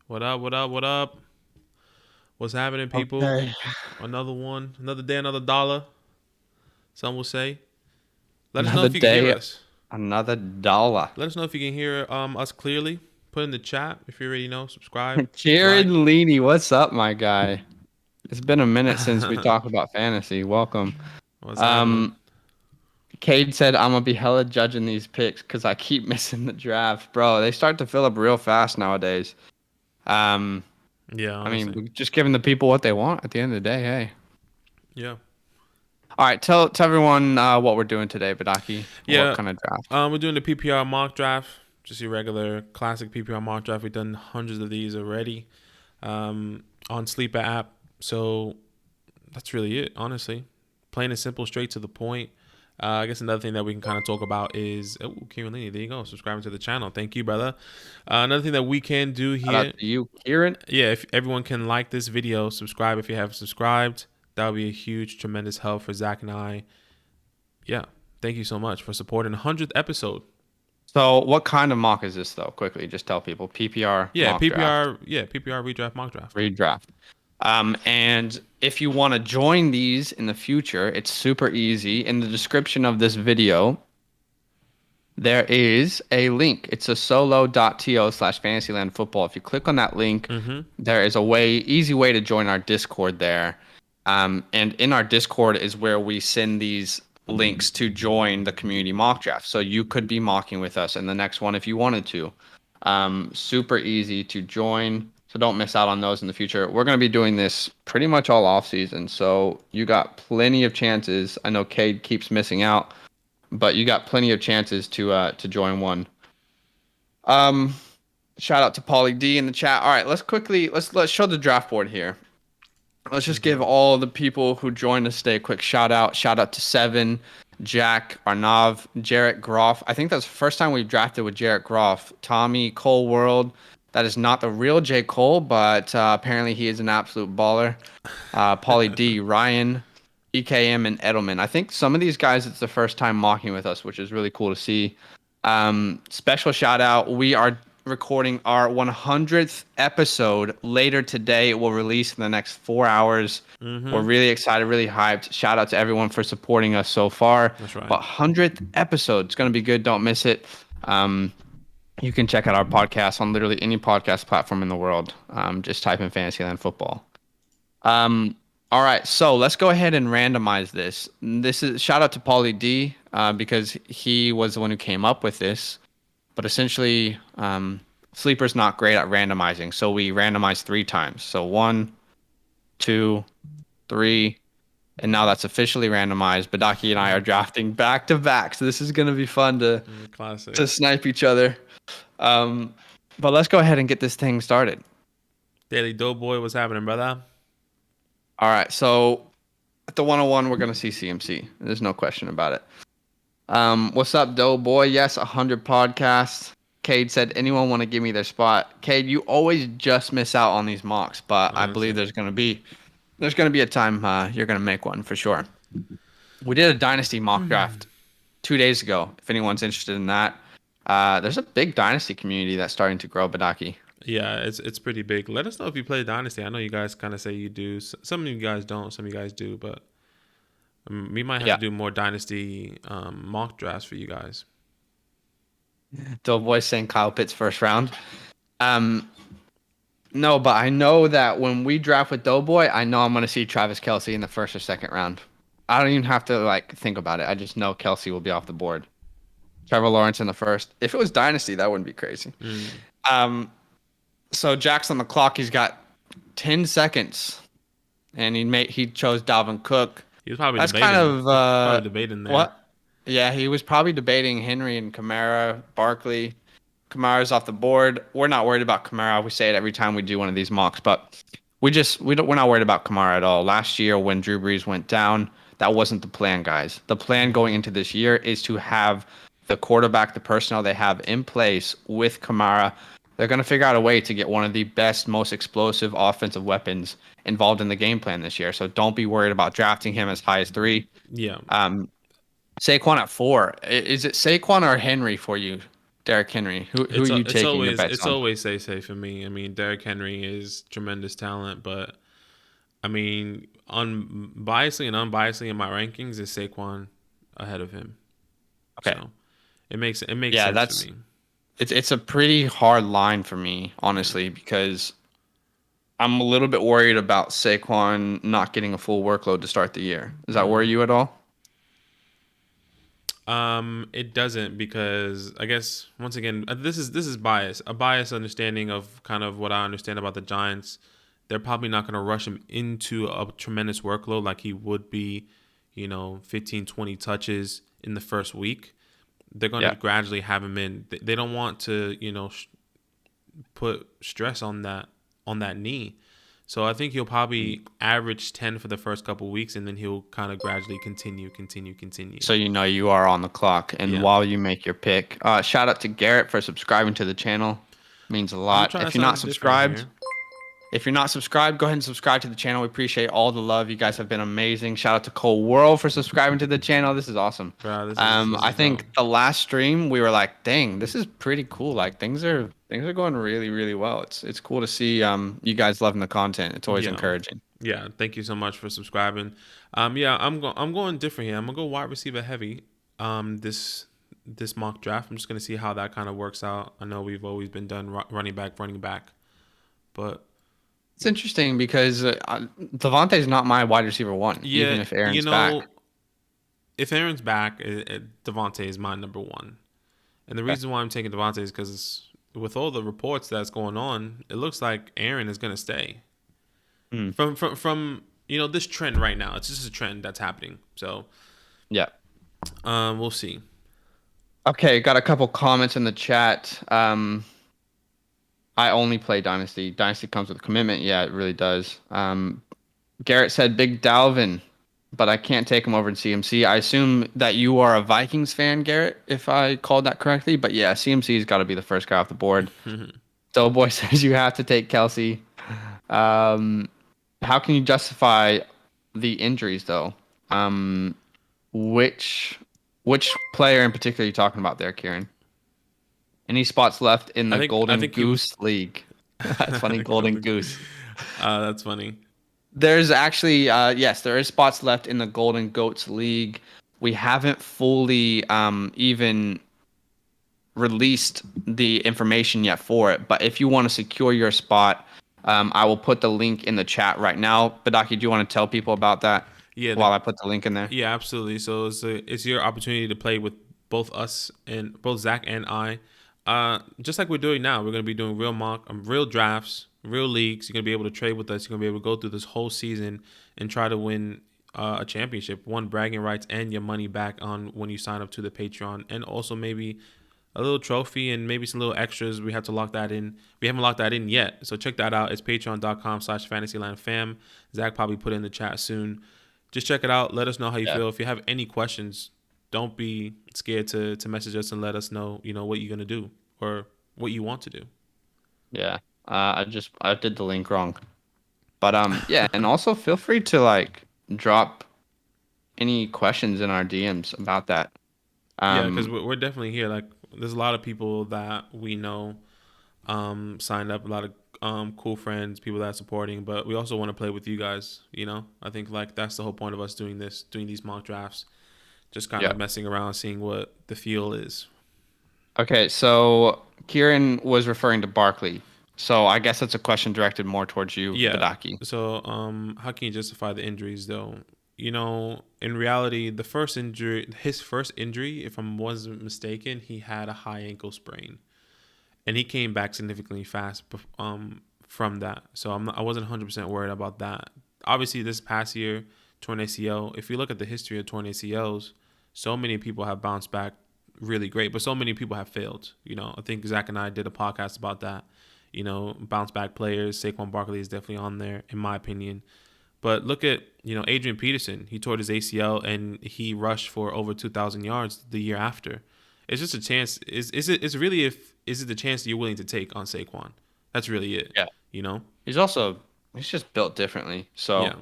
What up? What up? What up? What's happening, people? Okay. Another one, another day, another dollar. Some will say. Let us know Another if you can hear day, us. another dollar. Let us know if you can hear us clearly. Put in the chat if you already know. Subscribe, Jared like. Leaney, what's up, my guy? It's been a minute since we talked about fantasy. Welcome. What's happening? Um, Cade said I'm gonna be hella judging these picks because I keep missing the draft, bro. They start to fill up real fast nowadays. Um, Yeah, I mean, honestly. we're just giving the people what they want at the end of the day. Hey. Yeah. All right, tell everyone what we're doing today, Badaki. What Yeah. kind of draft? We're doing the PPR mock draft. Just your regular classic PPR mock draft. We've done hundreds of these already on Sleeper app. So that's really it, honestly. Plain and simple, straight to the point. I guess another thing that we can kind of talk about is Kieran, there you go, subscribing to the channel. Thank you, brother. Another thing that we can do Shout out here, to you, Kieran. yeah, if everyone can like this video, subscribe if you haven't subscribed. That would be a huge, tremendous help for Zach and I. Yeah, thank you so much for supporting the 100th episode. So, what kind of mock is this, though? Quickly, just tell people. PPR Yeah, mock draft. PPR, yeah, PPR redraft mock draft. Redraft. And if you want to join these in the future, it's super easy. In the description of this video, there is a link. It's a solo.to/fantasyland football. If you click on that link, Mm-hmm. there is easy way to join our Discord there. And in our Discord is where we send these links to join the community mock draft. So you could be mocking with us in the next one if you wanted to. Super easy to join. So don't miss out on those in the future. We're going to be doing this pretty much all off season. So you got plenty of chances. I know Cade keeps missing out, but you got plenty of chances to join one. Um, Shout out to Paulie D in the chat. All right, let's show the draft board here. Let's just Mm-hmm. give all the people who joined us today a quick shout out. Shout out to Seven, Jack, Arnav, Jarrett Groff. I think that's the first time we've drafted with Jarrett Groff. Tommy, Cole World. That is not the real J. Cole, but apparently he is an absolute baller. Paulie D, Ryan, EKM, and Edelman. I think some of these guys, it's the first time mocking with us, which is really cool to see. Special shout out. We are recording our 100th episode later today. It will release in the next 4 hours. We're Mm-hmm. really excited, really hyped. Shout out to everyone for supporting us so far. That's right. But 100th episode, it's going to be good. Don't miss it. You can check out our podcast on literally any podcast platform in the world. Just type in Fantasyland Football. Um, all right, so let's go ahead and randomize this. This is shout out to Paulie D because he was the one who came up with this. But essentially, Sleeper's not great at randomizing, so we randomize 3 times. So 1, 2, 3, and now that's officially randomized. Badaki and I are drafting back to back, so this is gonna be fun to Classic. to snipe each other. Um, but let's go ahead and get this thing started. Daily Doughboy, what's happening, brother? All right, so at the 101, we're gonna see CMC. There's no question about it. What's up, Doughboy? Yes, 100 podcasts. Cade said, anyone want to give me their spot? Cade, you always just miss out on these mocks, but I believe Honestly. there's gonna be a time you're gonna make one for sure. We did a dynasty mock draft 2 days ago. If anyone's interested in that, there's a big dynasty community that's starting to grow. Badaki. Yeah, it's pretty big. Let us know if you play Dynasty. I know you guys kind of say you do. Some of you guys don't. Some of you guys do. But we might have to Yeah, do more Dynasty mock drafts for you guys. Doughboy saying Kyle Pitts first round. Um, no, but I know that when we draft with Doughboy, I know I'm gonna see Travis Kelsey in the first or second round. I don't even have to like think about it. I just know Kelsey will be off the board. Trevor Lawrence in the first. If it was Dynasty, that wouldn't be crazy. Mm. Um, so Jack's on the clock. He's got 10 seconds, and he chose Dalvin Cook. He was probably That's kind debating. of Probably debating there. what? Yeah, he was probably debating Henry and Kamara, Barkley. Kamara's off the board. We're not worried about Kamara. We say it every time we do one of these mocks, but we're not worried about Kamara at all. Last year when Drew Brees went down, that wasn't the plan, guys. The plan going into this year is to have the quarterback, the personnel they have in place with Kamara. They're going to figure out a way to get one of the best, most explosive offensive weapons involved in the game plan this year. So don't be worried about drafting him as high as 3. Yeah. Um, Saquon at 4. Is it Saquon or Henry for you? Derrick Henry? Who are you taking your bets it's on? always safe for me. I mean, Derrick Henry is tremendous talent, but I mean, unbiasedly and unbiasedly in my rankings is Saquon ahead of him. Okay. So it makes Yeah, sense for that's me. it's a pretty hard line for me, Yeah. honestly, because I'm a little bit worried about Saquon not getting a full workload to start the year. Does that worry Mm. you at all? It doesn't because I guess once again this is bias, a biased understanding of kind of what I understand about the Giants. They're probably not going to rush him into a tremendous workload like he would be, 15, 20 touches in the first week. They're going to Yeah. gradually have him in. They don't want to, put stress on that knee. So I think he'll Mm. probably average 10 for the first couple weeks, and then he'll kind of gradually continue. So you know you are on the clock, and Yeah. while you make your pick, shout out to Garrett for subscribing to the channel. Means a I'm lot. trying If you're not something different subscribed, here. If you're not subscribed, go ahead and subscribe to the channel. We appreciate all the love. You guys have been amazing. Shout out to Cole World for subscribing to the channel. This is awesome. Bro, this I is dope. think the last stream we were like, dang, this is pretty cool. Like things are going really, really well. It's cool to see you guys loving the content. It's always Yeah. encouraging. Yeah. Thank you so much for subscribing. Yeah, I'm going different here. I'm gonna go wide receiver heavy. This mock draft. I'm just gonna see how that kind of works out. I know we've always been done running back, but It's interesting because Devontae's not my wide receiver one, even yeah, if Aaron's back. if Aaron's back, Devontae is my number one. And the Okay. reason why I'm taking Devontae is because with all the reports that's going on, it looks like Aaron is gonna stay. Hmm. From this trend right now. It's just a trend that's happening. So Yeah. we'll see. Okay, got a couple comments in the chat. I only play Dynasty. Dynasty comes with commitment. Yeah, it really does. Garrett said Big Dalvin, but I can't take him over in CMC. I assume that you are a Vikings fan, Garrett, if I called that correctly. But yeah, CMC's got to be the first guy off the board. Doughboy says you have to take Kelsey. Um, how can you justify the injuries though? Um, which which player in particular are you talking about there, Kieran? Any spots left in I the think I Golden think you Goose League? That's funny, Golden Golden- Goose. that's funny. There's actually, yes, there is spots left in the Golden Goats League. We haven't fully even released the information yet for it, but if you want to secure your spot, I will put the link in the chat right now. Badaki, do you want to tell people about that Yeah, while I put the link in there? yeah, absolutely. So it's your opportunity to play with both us and both Zach and I. Just like we're doing now, we're gonna be doing real drafts, real leagues. You're gonna be able to trade with us. You're gonna be able to go through this whole season and try to win a championship, one bragging rights, and your money back on when you sign up to the Patreon, and also maybe a little trophy and maybe some little extras. We have to lock that in. We haven't locked that in yet, so check that out. It's patreon.com/fantasylandfam. Zach probably put it in the chat soon. Just check it out. Let us know how you Yeah. feel. If you have any questions, don't be scared to message us and let us know, what you're gonna do or what you want to do. Yeah. I did the link wrong. But yeah, and also feel free to like drop any questions in our DMs about that. Yeah, because Um, we're definitely here. Like, there's a lot of people that we know signed up, a lot of cool friends, people that are supporting, but we also want to play with you guys. I think like that's the whole point of us doing these mock drafts, just kind yeah. of messing around, seeing what the feel is. Okay, so Kieran was referring to Barkley. So I guess that's a question directed more towards you, Yeah. Badaki. So, how can you justify the injuries though? In reality, his first injury, if I wasn't mistaken, he had a high ankle sprain, and he came back significantly fast from that. So I wasn't 100% worried about that. Obviously, this past year, torn ACL. If you look at the history of torn ACLs, so many people have bounced back really great, but so many people have failed. I think Zach and I did a podcast about that. Bounce back players. Saquon Barkley is definitely on there, in my opinion. But look at Adrian Peterson. He tore his ACL and he rushed for over 2,000 yards the year after. It's just a chance. Is it the chance that you're willing to take on Saquon? That's really it. Yeah. You know? He's just built differently. So Yeah.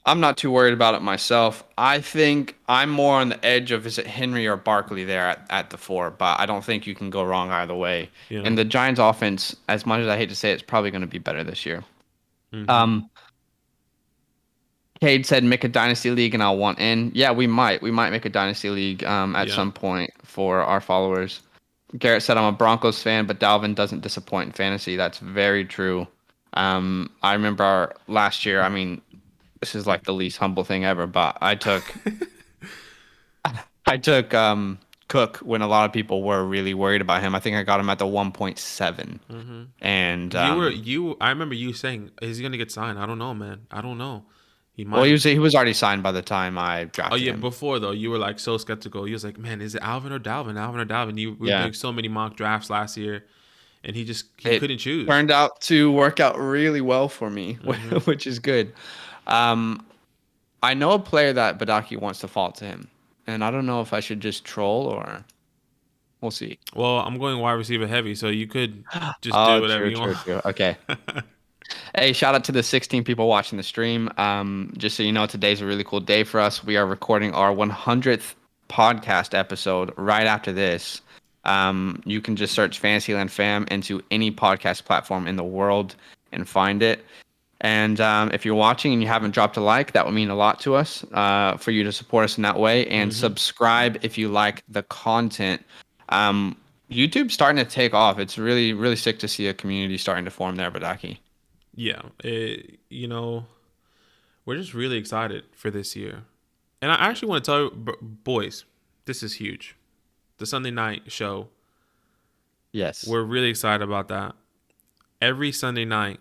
I'm not too worried about it myself. I think I'm more on the edge of is it Henry or Barkley there at the four, but I don't think you can go wrong either way. Yeah. And the Giants offense, as much as I hate to say it, it's probably going to be better this year. Mm-hmm. Um, Cade said make a dynasty league and I'll want in. Yeah, we might. We might make a dynasty league at Yeah. some point for our followers. Garrett said I'm a Broncos fan, but Dalvin doesn't disappoint in fantasy. That's very true. I remember last year, I mean, this is like the least humble thing ever, but I took Cook when a lot of people were really worried about him. I think I got him at the 1.7. Mm-hmm. And I remember you saying, "Is he gonna get signed?" I don't know, man. I don't know. He well, might. he was already signed by the time I Oh drafted yeah, him. before though, you were like so skeptical. You was like, "Man, is it Alvin or Dalvin? Alvin or Dalvin?" We were Yeah. doing so many mock drafts last year, and he It couldn't choose. turned out to work out really well for me, Mm-hmm. which is good. Um, I know a player that Badaki wants to fall to him, and I don't know if I should just troll or we'll see. Well, I'm going wide receiver heavy, so you could just do Oh, whatever true, you want. true, true. Okay. Hey, shout out to the 16 people watching the stream. Just so you know, today's a really cool day for us. We are recording our 100th podcast episode right after this. You can just search Fantasyland Fam into any podcast platform in the world and find it. And if you're watching and you haven't dropped a like, that would mean a lot to us for you to support us in that way. And Mm-hmm. subscribe if you like the content. Um, YouTube's starting to take off. It's really, really sick to see a community starting to form there, Badaki. Yeah, we're just really excited for this year, and I actually want to tell you, boys, this is huge. The Sunday night show, Yes. we're really excited about that. Every Sunday night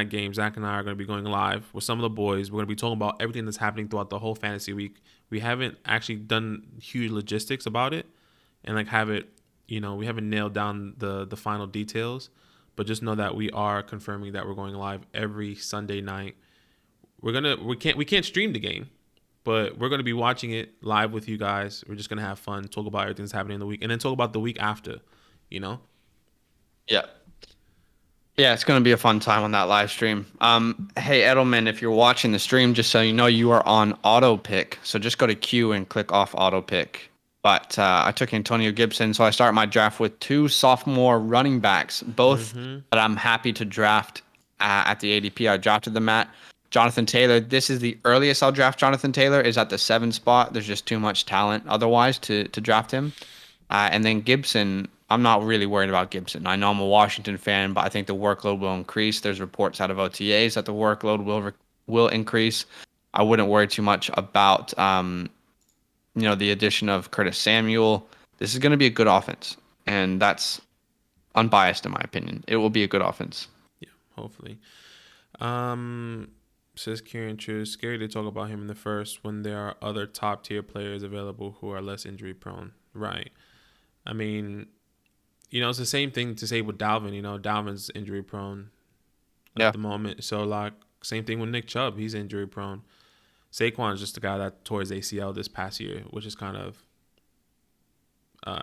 game, Zach and I are going to be going live with some of the boys. We're going to be talking about everything that's happening throughout the whole fantasy week. We haven't actually done huge logistics about it, and like have it, we haven't nailed down the final details. But just know that we are confirming that we're going live every Sunday night. We can't stream the game, but we're gonna be watching it live with you guys. We're just gonna have fun, talk about everything that's happening in the week, and then talk about the week after. You know? Yeah. Yeah, it's going to be a fun time on that live stream. Hey Edelman, if you're watching the stream, just so you know, you are on auto pick. So just go to Q and click off auto pick. But I took Antonio Gibson, so I start my draft with two sophomore running backs, both Mm-hmm. that I'm happy to draft at the ADP I drafted them at. Jonathan Taylor, this is the earliest I'll draft Jonathan Taylor, is at the 7 spot. There's just too much talent otherwise to draft him. And then Gibson, I'm not really worried about Gibson. I know I'm a Washington fan, but I think the workload will increase. There's reports out of OTAs that the workload will increase. I wouldn't worry too much about the addition of Curtis Samuel. This is going to be a good offense, and that's unbiased in my opinion. It will be a good offense. Yeah, hopefully. Um, says Kieran True. Scary to talk about him in the first when there are other top tier players available who are less injury prone. Right. I mean, it's the same thing to say with Dalvin. Dalvin's injury prone Yeah. at the moment. So like, same thing with Nick Chubb. He's injury prone. Saquon's just the guy that tore his ACL this past year, which is kind of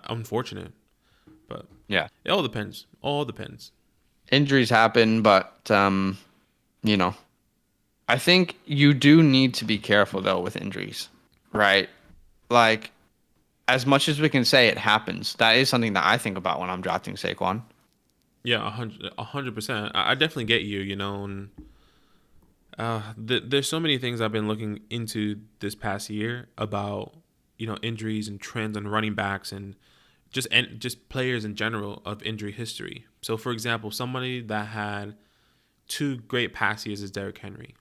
unfortunate. But Yeah. it all depends. All depends. Injuries happen, but I think you do need to be careful though with injuries, right? Like, as much as we can say it happens, that is something that I think about when I'm drafting Saquon. Yeah, 100%. I definitely get you. And there's so many things I've been looking into this past year about injuries and trends and running backs and just players in general of injury history. So, for example, somebody that had two great pass years is Derrick Henry.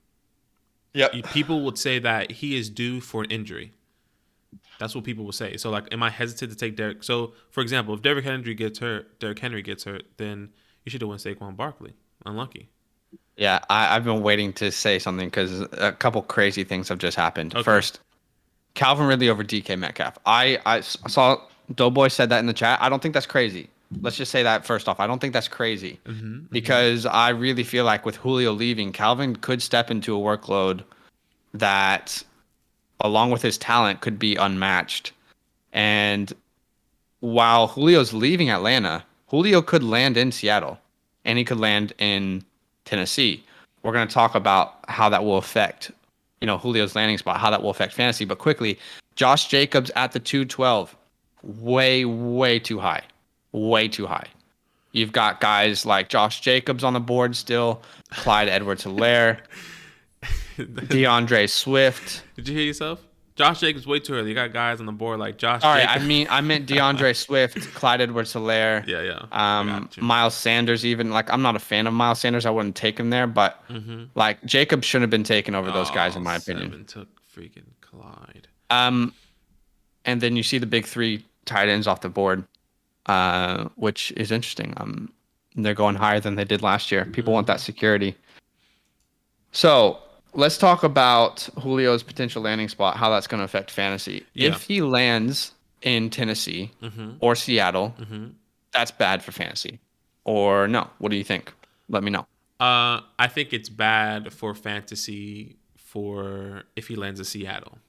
Yep. People would say that he is due for an injury. That's what people will say. So, like, am I hesitant to take Derrick? So, for example, if Derrick Henry gets hurt, then you should have went Saquon Barkley. Unlucky. Yeah, I've been waiting to say something because a couple crazy things have just happened. Okay. First, Calvin Ridley over DK Metcalf. I saw Doughboy said that in the chat. I don't think that's crazy. Let's just say that first off. I don't think that's crazy because I really feel like with Julio leaving, Calvin could step into a workload that, along with his talent, could be unmatched. And while Julio's leaving Atlanta, Julio could land in Seattle and he could land in Tennessee. We're going to talk about how that will affect Julio's landing spot, how that will affect fantasy. But quickly, Josh Jacobs at the 212, way, way too high. Way too high. You've got guys like Josh Jacobs on the board still, Clyde Edwards-Helaire, Did DeAndre Swift. you hear yourself? Josh Jacobs way too early. You got guys on the board like Josh Sorry, Jacobs. I meant DeAndre Swift, Clyde Edwards-Helaire, Yeah, yeah. I got you. Miles Sanders. Even like I'm not a fan of Miles Sanders. I wouldn't take him there, but Mm-hmm. like Jacobs shouldn't have been taken over those guys Oh, in my opinion. seven took freaking Clyde. Um, and then you see the big three tight ends off the board, which is interesting. They're going higher than they did last year. People want that security. So let's talk about Julio's potential landing spot, how that's going to affect fantasy. Yeah. If he lands in Tennessee Mm-hmm. or Seattle, Mm-hmm. that's bad for fantasy. Or no? What do you think? Let me know. I think it's bad for fantasy for if he lands in Seattle.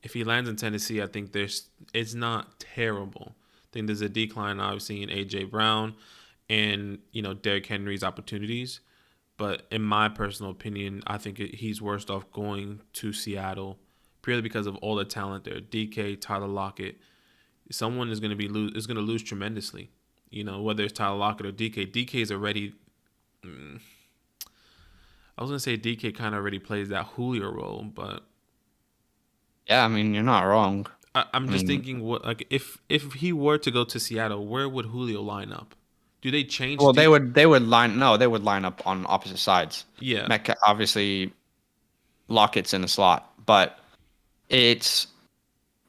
If he lands in Tennessee, I think it's not terrible. I think there's a decline obviously in AJ Brown and Derrick Henry's opportunities. But in my personal opinion, I think he's worst off going to Seattle purely because of all the talent there. DK, Tyler Lockett, someone is going to lose tremendously. Whether it's Tyler Lockett or DK. DK is already. I was gonna say DK kind of already plays that Julio role, but Yeah, I mean you're not wrong. I'm I just mean, thinking what like if he were to go to Seattle, where would Julio line up? Do they change? well, they would line up on opposite sides. Yeah, Metcalf, obviously, Lockett's in the slot, but it's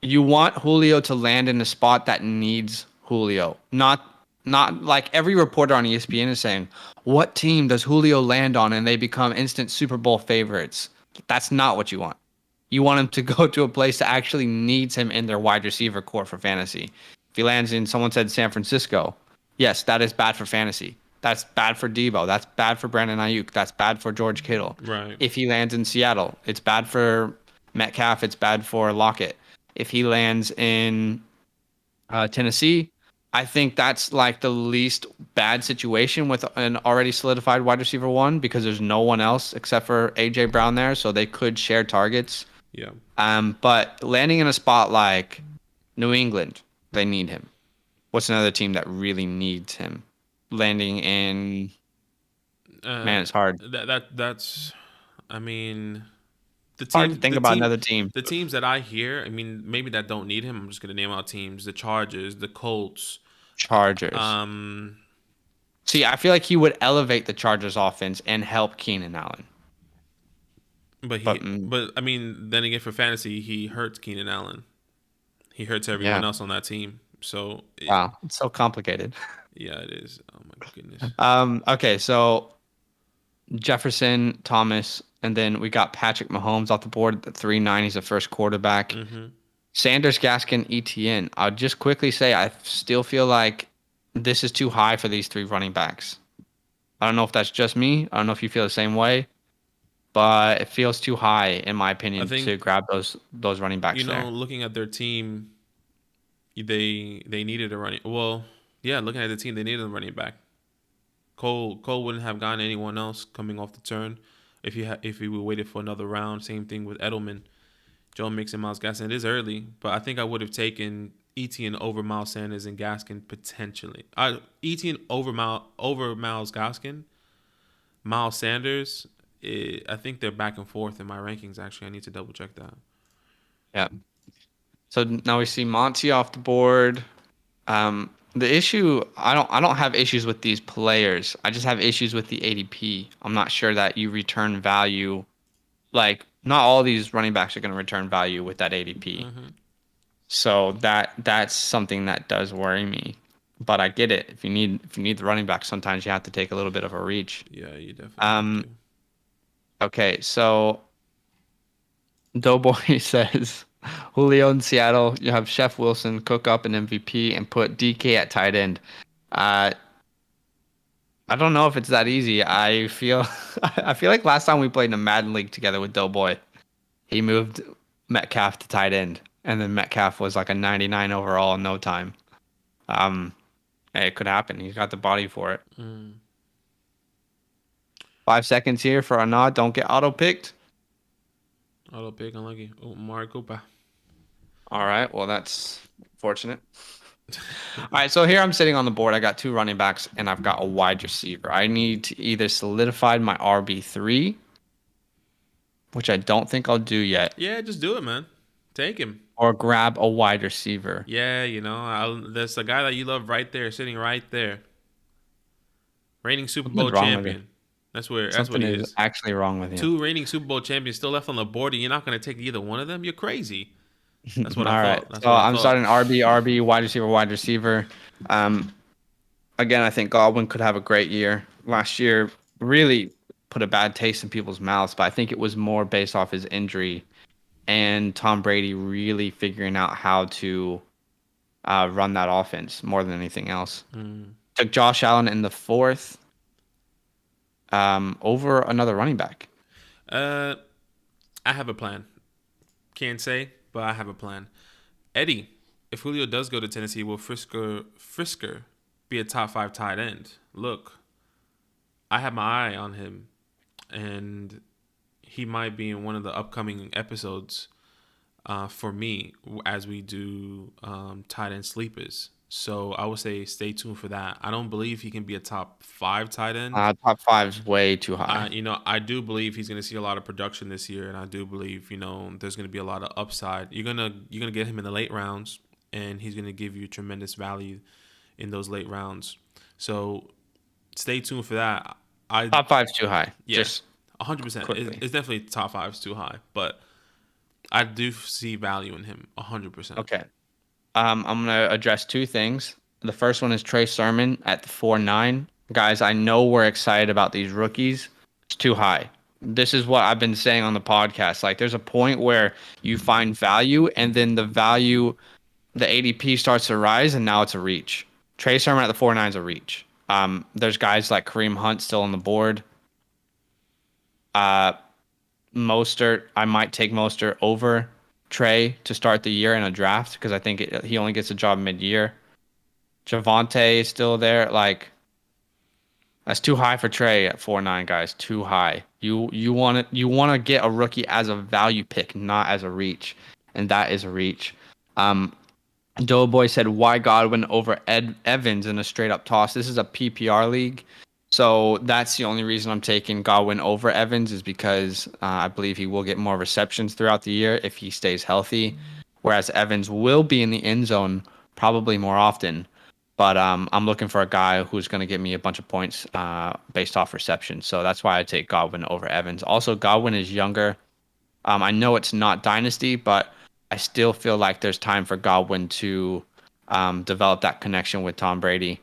you want Julio to land in a spot that needs Julio. Not like every reporter on ESPN is saying, what team does Julio land on and they become instant Super Bowl favorites? That's not what you want. You want him to go to a place that actually needs him in their wide receiver core for fantasy. If he lands in, someone said San Francisco, yes, that is bad for fantasy. That's bad for Debo. That's bad for Brandon Ayuk. That's bad for George Kittle. right. If he lands in Seattle, it's bad for Metcalf. It's bad for Lockett. If he lands in Tennessee, I think that's like the least bad situation with an already solidified wide receiver one because there's no one else except for AJ Brown there, so they could share targets. Yeah. But landing in a spot like New England, they need him. What's another team that really needs him? Landing in man, it's hard. That's. I mean, the Hard to team, think the about team, another team. the teams that I hear. I mean, maybe that don't need him. I'm just gonna name out teams: the Chargers, the Colts. Chargers. Um, See, I feel like he would elevate the Chargers offense and help Keenan Allen. but But but I mean, then again, for fantasy, he hurts Keenan Allen. He hurts everyone yeah, else on that team. So, wow, it's so complicated. yeah, it is. Oh my goodness. Okay, so Jefferson, Thomas, and then we got Patrick Mahomes off the board at the 390. He's the first quarterback. Mm-hmm. Sanders, Gaskin, ETN. I'll just quickly say I still feel like this is too high for these three running backs. I don't know if that's just me. I don't know if you feel the same way, but it feels too high in my I opinion think to grab those running backs there. looking at their team, they needed a running. Well, yeah, looking at the team, they needed a running back. Cole wouldn't have gotten anyone else coming off the turn if he would waited for another round. Same thing with Edelman, Joe Mixon, Miles Gaskin. It is early, but I think I would have taken Etienne over Miles Sanders and Gaskin potentially. Etienne over Miles Gaskin, Miles Sanders. I think they're back and forth in my rankings. Actually, I need to double check that. Yeah. So now we see Monty off the board. The issue, I don't have issues with these players. I just have issues with the ADP. I'm not sure that you return value. Like not all these running backs are going to return value with that ADP. Mm-hmm. So that's something that does worry me. But I get it. If you need the running back, sometimes you have to take a little bit of a reach. Yeah, you definitely Um. have to. Okay, so Doughboy says Julio in Seattle. You have Chef Wilson cook up an MVP and put DK at tight end. Uh, I don't know if it's that easy. I feel I feel like last time we played in a Madden league together with Doughboy, he moved Metcalf to tight end, and then Metcalf was like a 99 overall in no time. Um, hey, it could happen. He's got the body for it. Mm. 5 seconds here for a nod. Don't get auto picked. Auto pick unlucky. Oh, Mari Cooper. All right. Well, that's fortunate. All right. So here I'm sitting on the board. I got two running backs and I've got a wide receiver. I need to either solidify my RB3, which I don't think I'll do yet, Yeah, just do it, man. Take him. or grab a wide receiver. Yeah, there's a guy that you love right there, sitting right there. Reigning Super Bowl Something's wrong with you. champion. That's what Something he is is. actually wrong with you. Two reigning Super Bowl champions still left on the board, and you're not going to take either one of them? You're crazy. That's what I All right. thought. That's So what I I'm thought. starting RB, wide receiver, wide receiver. Um, Again, I think Godwin could have a great year. Last year really put a bad taste in people's mouths, but I think it was more based off his injury and Tom Brady really figuring out how to run that offense more than anything else. Mm. Took Josh Allen in the fourth over another running back. I have a plan. Can't say, but I have a plan. Eddie, if Julio does go to Tennessee, will Frisker be a top 5 tight end? Look, I have my eye on him, and he might be in one of the upcoming episodes for me as we do tight end sleepers. So I would say stay tuned for that. I don't believe he can be a top 5 tight end. Top five is way too high. I do believe he's going to see a lot of production this year, and I do believe there's going to be a lot of upside. You're gonna get him in the late rounds, and he's going to give you tremendous value in those late rounds. So stay tuned for that. Top five is too high. Yeah, Just 100%. quickly. It's definitely top 5 is too high, but I do see value in him 100%. Okay. I'm going to address two things. The first one is Trey Sermon at the 4.9. Guys, I know we're excited about these rookies. It's too high. This is what I've been saying on the podcast. Like, there's a point where you find value, and then the ADP starts to rise, and now it's a reach. Trey Sermon at the 4.9 is a reach. There's guys like Kareem Hunt still on the board. Mostert, I might take Mostert over Trey to start the year in a draft because I think he only gets a job mid-year. Javonte is still there. Like, that's too high for Trey at 4.9, guys. Too high. You want to get a rookie as a value pick, not as a reach, and that is a reach. Doughboy said, "Why Godwin over Evans in a straight up toss?" This is a PPR league, so that's the only reason I'm taking Godwin over Evans is because I believe he will get more receptions throughout the year if he stays healthy, whereas Evans will be in the end zone probably more often. But I'm looking for a guy who's going to get me a bunch of points based off reception. So that's why I take Godwin over Evans. Also, Godwin is younger. I know it's not dynasty, but I still feel like there's time for Godwin to develop that connection with Tom Brady.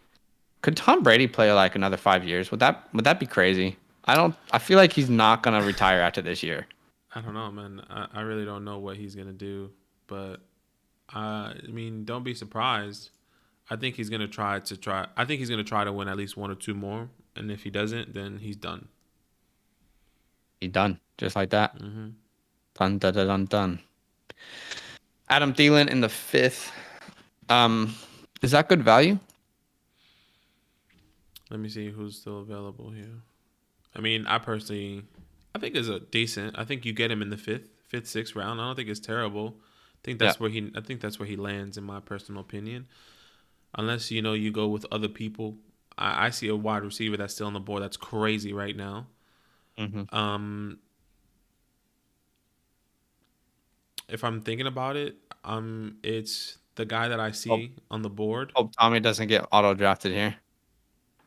Could Tom Brady play like another 5 years? Would that be crazy? I feel like he's not going to retire after this year. I don't know, man. I really don't know what he's going to do, but I mean, don't be surprised. I think he's going to try. I think he's going to try to win at least 1 or 2 more, and if he doesn't, then he's done. He's done, just like that. Mm-hmm. Dun, dun, dun, dun, dun. Adam Thielen in the 5th. Is that good value? Let me see who's still available here. I mean, I think it's a decent. I think you get him in the 5th, 6th round. I don't think it's terrible. I think that's where he lands, in my personal opinion. Unless you go with other people. I see a wide receiver that's still on the board that's crazy right now. Mm-hmm. If I'm thinking about it, it's the guy that I see on the board. Hope Tommy doesn't get auto drafted here.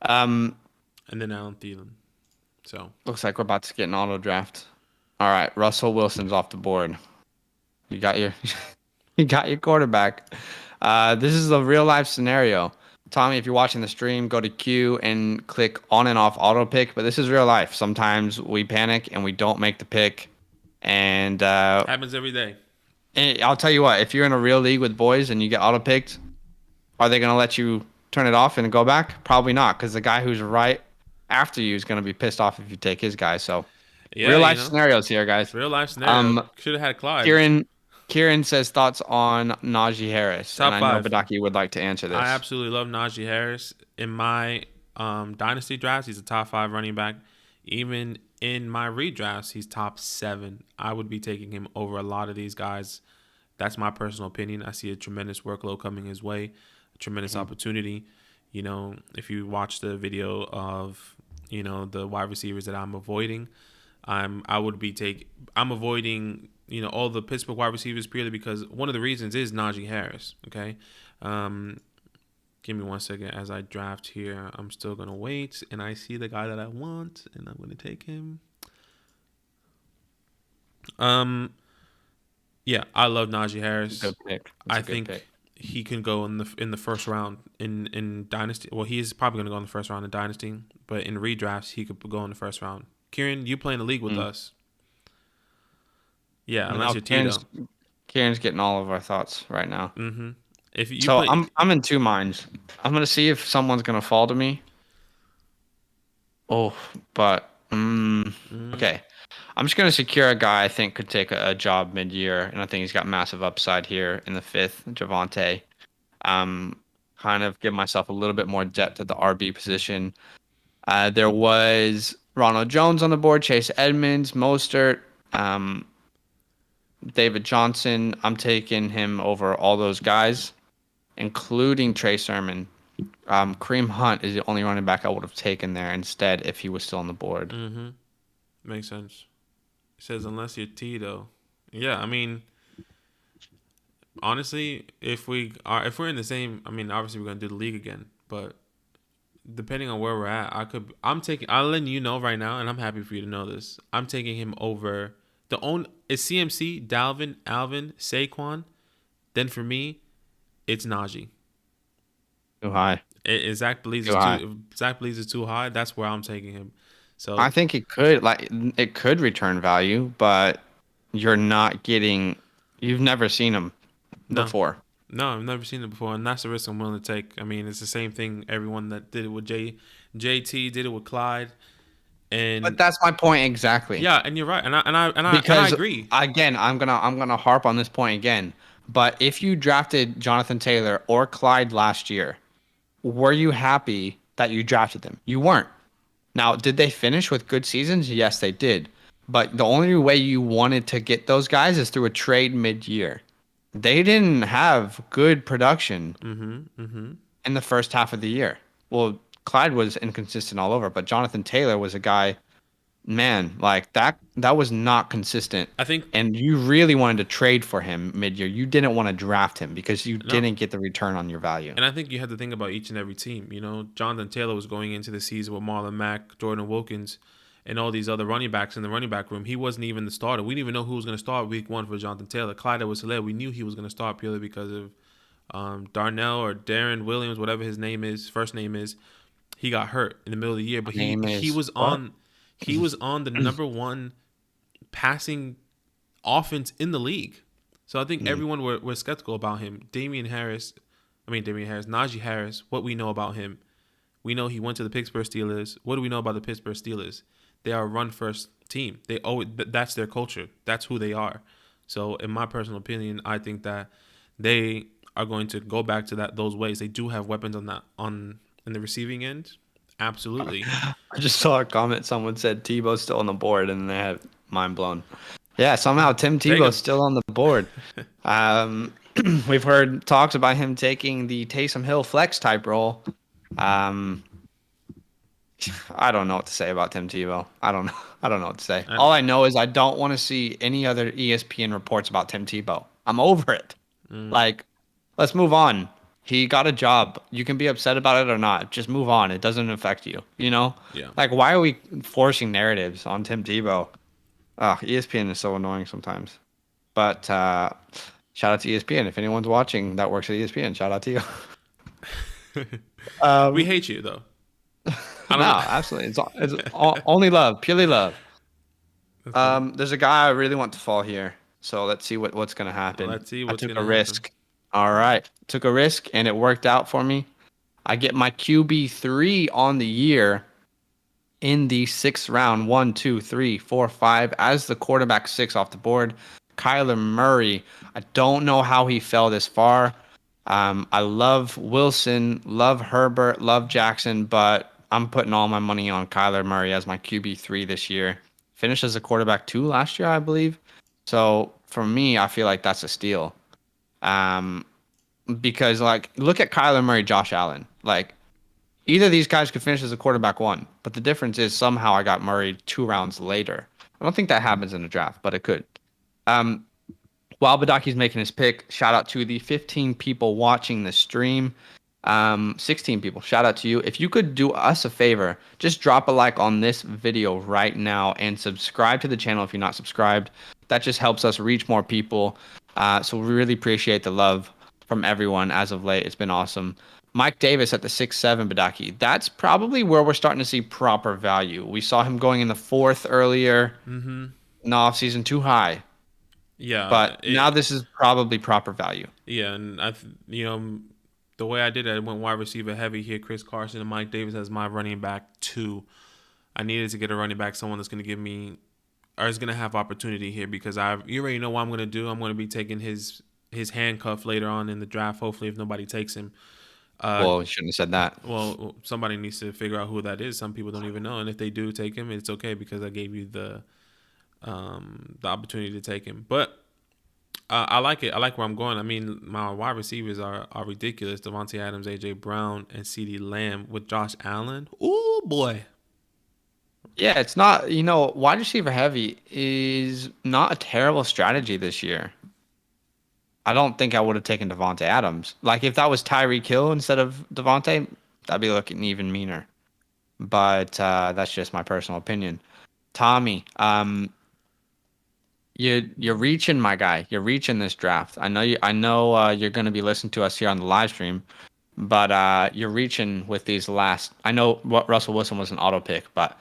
And then Alan Thielen. So looks like we're about to get an auto draft. All right, Russell Wilson's off the board. You got your quarterback. This is a real life scenario. Tommy, if you're watching the stream, go to Q and click on and off auto pick. But this is real life. Sometimes we panic and we don't make the pick. And happens every day. And I'll tell you what, if you're in a real league with boys and you get auto picked, are they going to let you turn it off and go back? Probably not, because the guy who's right after you is going to be pissed off if you take his guy. So real life scenarios here, guys. Real life scenario. Should have had Clyde. Kieran says thoughts on Najee Harris. Top 5. I know Badaki would like to answer this. I absolutely love Najee Harris. In my dynasty drafts, he's a top 5 running back. Even in my redrafts, he's top 7. I would be taking him over a lot of these guys. That's my personal opinion. I see a tremendous workload coming his way, a tremendous Mhm. opportunity. If you watch the video of, the wide receivers that I'm avoiding, I would be I'm avoiding, all the Pittsburgh wide receivers purely because one of the reasons is Najee Harris. Okay. Um, Give me 1 second as I draft here. I'm still gonna wait, and I see the guy that I want, and I'm gonna take him. Um, yeah, I love Najee Harris. Good pick. That's I a good think pick. he can go in the first round in Dynasty. Well, he is probably gonna go in the first round in Dynasty, but in redrafts he could go in the first round. Kieran, you play in the league with Mm. us? Yeah, unless Now you're Tito. Kieran's getting all of our thoughts right now. Mm-hmm. If you So play, I'm in two minds. I'm gonna see if someone's gonna fall to me. Oh, but mm, okay. I'm just gonna secure a guy I think could take a job mid-year, and I think he's got massive upside here in the fifth, Javante. Um, kind of give myself a little bit more depth at the RB position. There was Ronald Jones on the board, Chase Edmonds, Mostert, um, David Johnson. I'm taking him over all those guys, including Trey Sermon. Kareem Hunt is the only running back I would have taken there instead if he was still on the board. mm-hmm, makes sense. It says unless you're Tito. Yeah, I mean, honestly, if we're in the same, I mean, obviously we're gonna do the league again, but depending on where we're at, I'm letting you know right now, and I'm happy for you to know this. I'm taking him over it's CMC, Dalvin, Alvin, Saquon. Then for me, it's Najee. Too high. Zach Blees Too is high. too Zach Blees is too high. That's where I'm taking him. I So think it could return value, but you're not getting you've never seen him no, before. no, I've never seen it before, and that's the risk I'm willing to take. I mean, it's the same thing. Everyone that did it with JT did it with Clyde, But and that's my point exactly. yeah, and you're right, and I Because agree. again, I'm gonna harp on this point again. But if you drafted Jonathan Taylor or Clyde last year, were you happy that you drafted them? You weren't. Now, did they finish with good seasons? Yes, they did. But the only way you wanted to get those guys is through a trade mid-year. They didn't have good production Mm-hmm. Mm-hmm. in the first half of the year. Well, Clyde was inconsistent all over, but Jonathan Taylor was a guy, man, like that was not consistent. I think And you really wanted to trade for him mid-year. You didn't want to draft him because you no, didn't get the return on your value. and I think you have to think about each and every team. Jonathan Taylor was going into the season with Marlon Mack, Jordan Wilkins, and all these other running backs in the running back room. He wasn't even the starter. We didn't even know who was going to start week 1 for Jonathan Taylor. Clyde was hilarious. We knew he was going to start purely because of Darnell or Darren Williams, whatever his name is, first name is. He got hurt in the middle of the year, but he Name he is was what? on he was on the number 1 passing offense in the league. So I think Mm. everyone were skeptical about him. Najee Harris, what we know about him. We know he went to the Pittsburgh Steelers. What do we know about the Pittsburgh Steelers? They are a run first team. That's their culture. That's who they are. So in my personal opinion, I think that they are going to go back to those ways. They do have weapons on in the receiving end. Absolutely. I just saw a comment. Someone said Tebow's still on the board, and they have mind blown. Yeah, somehow Tim Take Tebow's him. still on the board. Um, we've heard talks about him taking the Taysom Hill flex type role. Um, I don't know what to say about Tim Tebow. I don't know. I don't know what to say. I, All I know is I don't want to see any other ESPN reports about Tim Tebow. I'm over it. mm, Like, let's move on. He got a job. You can be upset about it or not. Just move on. It doesn't affect you. You know? yeah. Like, why are we forcing narratives on Tim Tebow? Oh, ESPN is so annoying sometimes. But shout out to ESPN. If anyone's watching that works at ESPN, shout out to you. We um, hate you though. I no, don't know. absolutely. Only love, purely love. That's funny. There's a guy I really want to fall here. So let's see what's going to Well, happen. let's see I what's took a gonna happen. risk. All right. Took a risk and it worked out for me. I get my QB3 on the year in the sixth round. 1, 2, 3, 4, 5 as the quarterback 6 off the board. Kyler Murray. I don't know how he fell this far. I love Wilson, love Herbert, love Jackson, but I'm putting all my money on Kyler Murray as my QB3 this year. finished as a quarterback 2 last year, I believe. So for me, I feel like that's a steal. Um, because like look at Kyler Murray, Josh Allen. Like either of these guys could finish as a quarterback 1, but the difference is somehow I got Murray 2 rounds later. I don't think that happens in a draft, but it could. Um, while Badaki's making his pick, shout out to the 15 people watching the stream. 16 people, shout out to you. If you could do us a favor, just drop a like on this video right now and subscribe to the channel if you're not subscribed. That just helps us reach more people. So we really appreciate the love from everyone as of late. It's been awesome. Mike Davis at the 6'7", Badaki. That's probably where we're starting to see proper value. We saw him going in the 4th earlier Mm-hmm. in the offseason, too high. Yeah. But now this is probably proper value. Yeah, and the way I did it, I went wide receiver heavy here. Chris Carson and Mike Davis as my running back 2. I needed to get a running back, someone that's going to give me, or is going to have opportunity here, because you already know what I'm going to do. I'm going to be taking his handcuff later on in the draft, hopefully, if nobody takes him. Well, you shouldn't have said that. Well, somebody needs to figure out who that is. Some people don't even know, and if they do take him, it's okay because I gave you the opportunity to take him. But I like it. I like where I'm going. I mean, my wide receivers are ridiculous. Devontae Adams, A.J. Brown, and CeeDee Lamb with Josh Allen. Ooh, boy. Yeah, it's not, wide receiver heavy is not a terrible strategy this year. I don't think I would have taken Devontae Adams. Like, if that was Tyreek Hill instead of Devontae, that'd be looking even meaner. But that's just my personal opinion. Tommy, you're reaching, my guy. You're reaching this draft. I know you're going to be listening to us here on the live stream, but you're reaching with these last. I know what Russell Wilson was an auto pick, but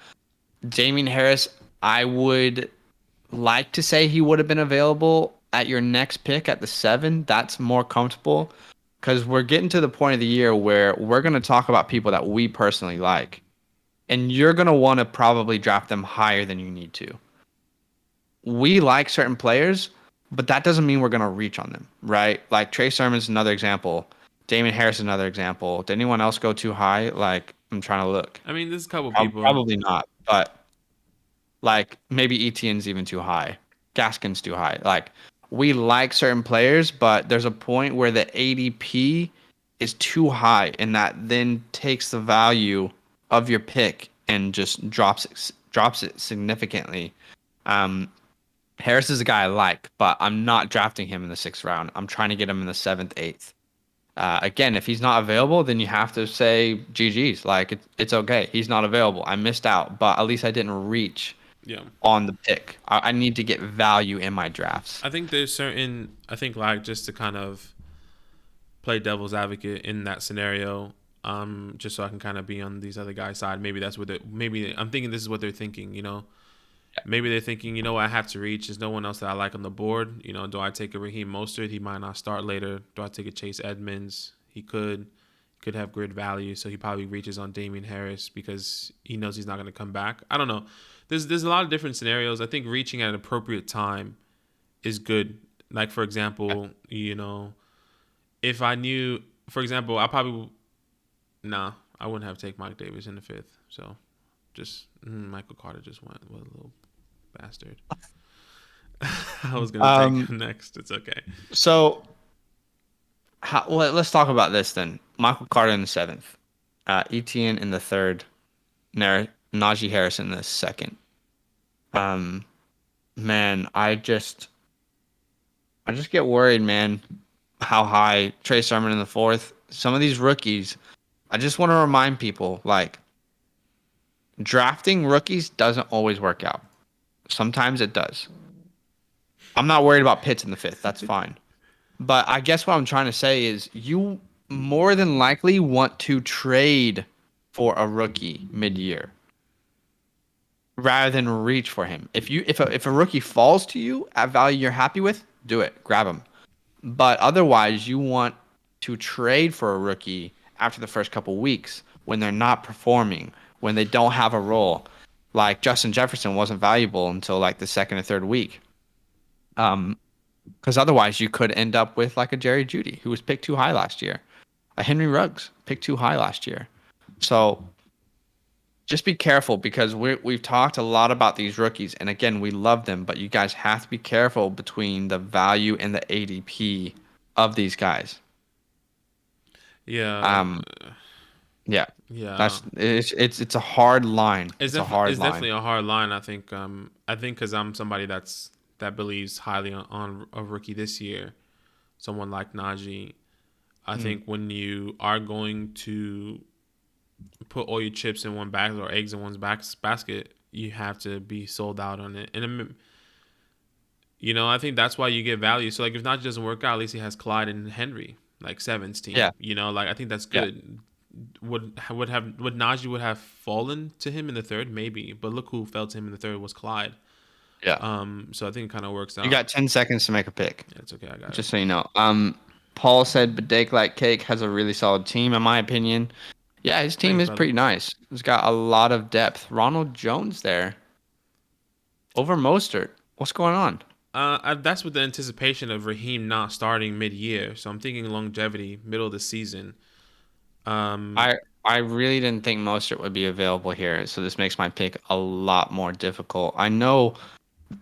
Damien Harris, I would like to say he would have been available at your next pick at the 7. That's more comfortable because we're getting to the point of the year where we're going to talk about people that we personally like, and you're going to want to probably draft them higher than you need to. We like certain players, but that doesn't mean we're going to reach on them, right? Like Trey Sermon's another example. Damien Harris is another example. Did anyone else go too high? Like, I'm trying to look. I mean, there's a couple people. Probably not, but like maybe Etienne's even too high. Gaskin's too high. Like, we like certain players, but there's a point where the ADP is too high, and that then takes the value of your pick and just drops it significantly. Harris is a guy I like, but I'm not drafting him in the 6th round. I'm trying to get him in the 7th, 8th. Again, if he's not available, then you have to say GG's. Like, it's okay. He's not available. I missed out, but at least I didn't reach on the pick. I need to get value in my drafts. I think there's like, just to kind of play devil's advocate in that scenario, just so I can kind of be on these other guys' side. Maybe that's what maybe I'm thinking this is what they're thinking, Maybe they're thinking, I have to reach. There's no one else that I like on the board. Do I take a Raheem Mostert? He might not start later. Do I take a Chase Edmonds? He could have grid value, so he probably reaches on Damien Harris because he knows he's not going to come back. I don't know. There's a lot of different scenarios. I think reaching at an appropriate time is good. Like, for example, if I knew, for example, I wouldn't have taken Mike Davis in the 5th. So just Michael Carter just went with a little bastard. I was gonna take him next. It's okay. So, let's talk about this then. Michael Carter in the 7th, Etienne in the 3rd, Najee Harris in the 2nd. Man, I just get worried, man. How high Trey Sermon in the 4th? Some of these rookies. I just want to remind people, like, drafting rookies doesn't always work out. Sometimes it does. I'm not worried about Pitts in the 5th. That's fine. But I guess what I'm trying to say is you more than likely want to trade for a rookie mid-year rather than reach for him. If a rookie falls to you at value you're happy with, do it. Grab him. But otherwise, you want to trade for a rookie after the first couple weeks when they're not performing, when they don't have a role. Like Justin Jefferson wasn't valuable until like the 2nd or 3rd week. Because otherwise you could end up with like a Jerry Jeudy who was picked too high last year. A Henry Ruggs picked too high last year. So just be careful because we've talked a lot about these rookies, and again, we love them, but you guys have to be careful between the value and the ADP of these guys. Yeah, Um, yeah, yeah. it's a hard line. It's a hard It's line. definitely a hard line. I think because I'm somebody that believes highly on a rookie this year, someone like Najee. I Mm. think when you are going to put all your chips in one basket or eggs in basket, you have to be sold out on it. And I think that's why you get value. So like, if Najee doesn't work out, at least he has Clyde and Henry, like Seven's Yeah, team. Like I think that's yeah. good. Would Najee would have fallen to him in the third? Maybe, but look who fell to him in the third was Clyde. Yeah. So I think it kind of works You out. got 10 seconds to make a pick, Yeah, it's okay. I got it. just so you know. Paul said Badake Like Cake has a really solid team, in my opinion. Yeah, his team Thanks, is brother. pretty nice. He's got a lot of depth. Ronald Jones there over Mostert. What's going on? That's with the anticipation of Raheem not starting mid-year. So I'm thinking longevity, middle of the season. Um, I I really didn't think Mostert would be available here, so this makes my pick a lot more difficult. I know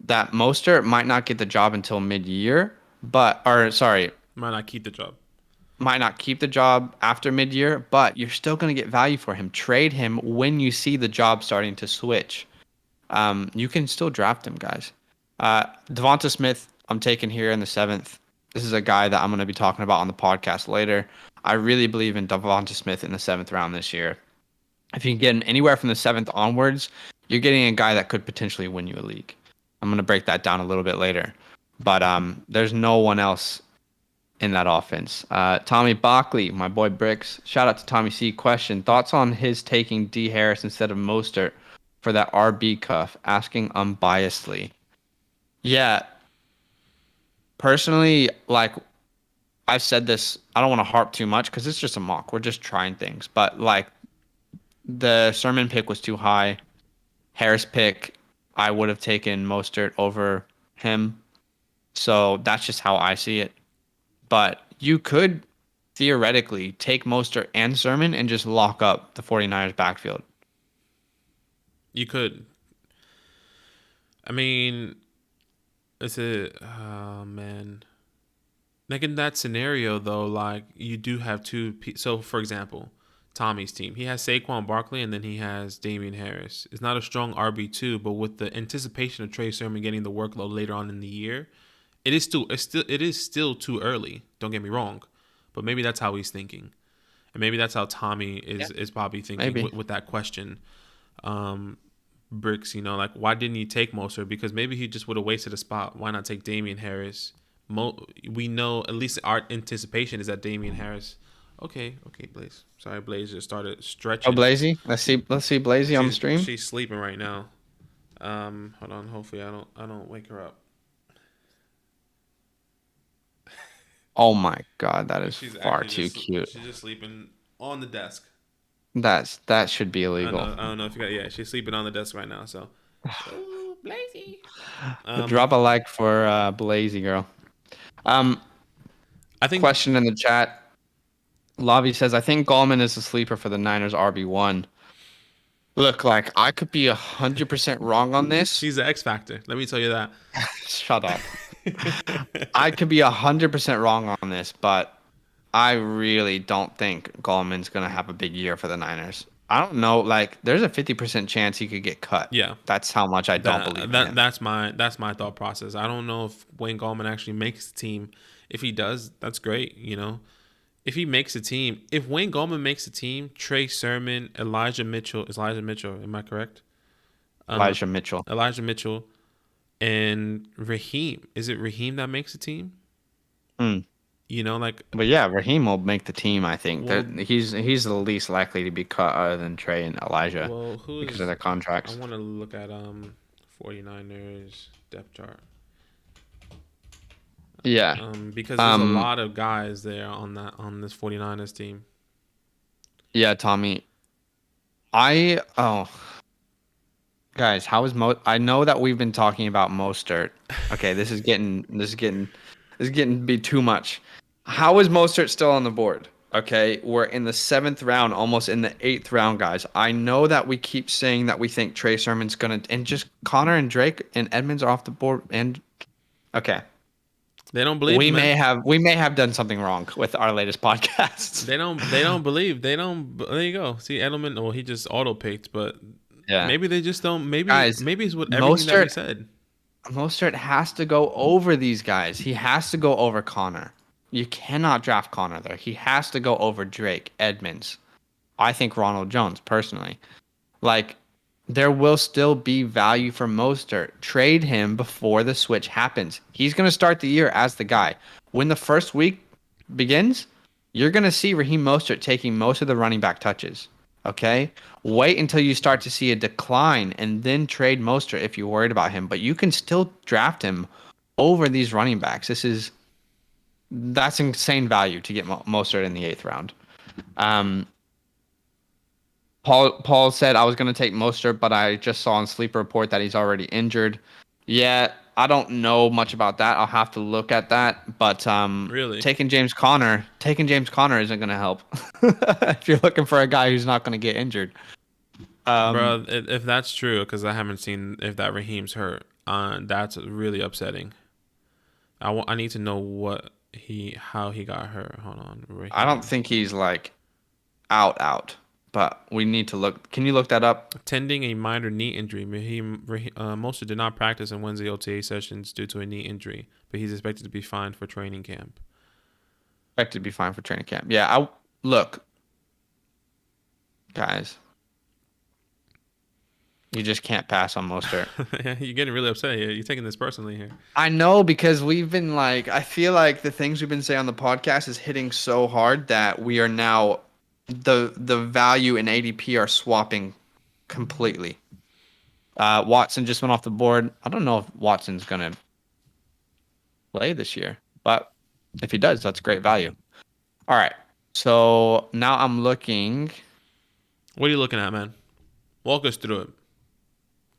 that Mostert might not get the job until mid-year, but or sorry, might not keep the job. might not keep the job after mid-year, but you're still going to get value for him. Trade him when you see the job starting to switch. You can still draft him, guys. Devonta Smith, I'm taking here in the seventh. This is a guy that I'm going to be talking about on the podcast later. I really believe in Devonta Smith in the seventh round this year. If you can get him anywhere from the seventh onwards, you're getting a guy that could potentially win you a league. I'm going to break that down a little bit later. But there's no one else in that offense. Tommy Bockley, my boy Bricks. Shout out to Tommy C. Question: thoughts on his taking D Harris instead of Mostert for that RB cuff? Asking unbiasedly. Yeah, personally, like I've said this, I don't want to harp too much because it's just a mock. We're just trying things. But like the Sermon pick was too high. Harris pick, I would have taken Mostert over him. So that's just how I see it. But you could theoretically take Mostert and Sermon and just lock up the 49ers backfield. You could. I mean, it's a oh man. Like in that scenario though, like you do have so for example, Tommy's team. He has Saquon Barkley and then he has Damian Harris. It's not a strong RB2, but with the anticipation of Trey Sermon getting the workload later on in the year, it is still too early. Don't get me wrong, but maybe that's how he's thinking, and maybe that's how Tommy is probably thinking Maybe. with that question. Bricks, like why didn't you take Moser? Because maybe he just would have wasted a spot. Why not take Damian Harris? We know at least our anticipation is that Damian Harris. Okay, Blaze. Sorry, Blaze just started Oh, stretching. Blazy. Let's see Blazy on the stream. She's sleeping right now. Hold on. Hopefully, I don't wake her up. Oh my God, that is She's far actually too just cute. she's just sleeping on the desk. That should be illegal. I don't know if you got. Yeah, she's sleeping on the desk right now. So, oh, Blazy. Drop a like for Blazy girl. Um, I think question in the chat. Lavi says, I think Gallman is a sleeper for the Niners RB1. Look, like I could be 100% wrong on this. he's the X factor. Let me tell you that. Shut up. I could be 100% wrong on this, but I really don't think Gallman's gonna have a big year for the Niners. I don't know. Like, there's a 50% chance he could get cut. Yeah, That's how much I don't believe in him. that's my thought process. I don't know if Wayne Gallman actually makes the team. If he does, that's great. If he makes a team, if Wayne Gallman makes a team, Trey Sermon, Elijah Mitchell, am I correct? Elijah Mitchell. Elijah Mitchell and Raheem. Is it Raheem that makes a team? Hmm. Like But yeah, Raheem will make the team. I think well, he's the least likely to be cut other than Trey and Elijah who because of is? their I contracts. want to look at 49ers depth chart. Yeah. Because there's a lot of guys there on this 49ers team. Yeah, Tommy. Guys, how is I know that we've been talking about Mostert. Okay, this is getting to be too much. How is Mostert still on the board? Okay, we're in the 7th round, almost in the 8th round, guys. I know that we keep saying that we think Trey Sermon's gonna, and just Connor and Drake and Edmonds are off the board. And okay, They don't believe, man. we may have done something wrong with our latest podcasts. They don't believe. They don't. There you go. See Edelman. Well, he just auto picked, but Yeah, maybe they just don't. guys, Maybe it's what everything that we Mostert said. Mostert has to go over these guys. He has to go over Connor. You cannot draft Connor there. He has to go over Drake, Edmonds. I think Ronald Jones personally. Like, there will still be value for Mostert. Trade him before the switch happens. He's going to start the year as the guy. When the first week begins, you're going to see Raheem Mostert taking most of the running back touches. Okay? Wait until you start to see a decline and then trade Mostert if you're worried about him. But you can still draft him over these running backs. That's insane value to get Mostert in the 8th round. Paul said I was going to take Mostert, but I just saw on Sleeper Report that he's already injured. Yeah, I don't know much about that. I'll have to look at that. But Really, taking James Conner isn't going to help if you're looking for a guy who's not going to get injured. bro. If that's true, because I haven't seen if that Raheem's hurt, that's really upsetting. I need to know how he got hurt. Hold on, I don't Raheem. think he's like out, but we need to look. Can you look that up? Tending a minor knee injury. Mostert did not practice in Wednesday OTA sessions due to a knee injury, but he's expected to be fine for training camp. Expected to be fine for training camp. Yeah, look, guys. You just can't pass on Mostert. You're getting really upset here. You're taking this personally here. I know, because we've been like, I feel like the things we've been saying on the podcast is hitting so hard that we are now the value in ADP are swapping completely. Watson just went off the board. I don't know if Watson's gonna play this year, but if he does, that's great value. All right, so now I'm looking. What are you looking at, man? Walk us through it.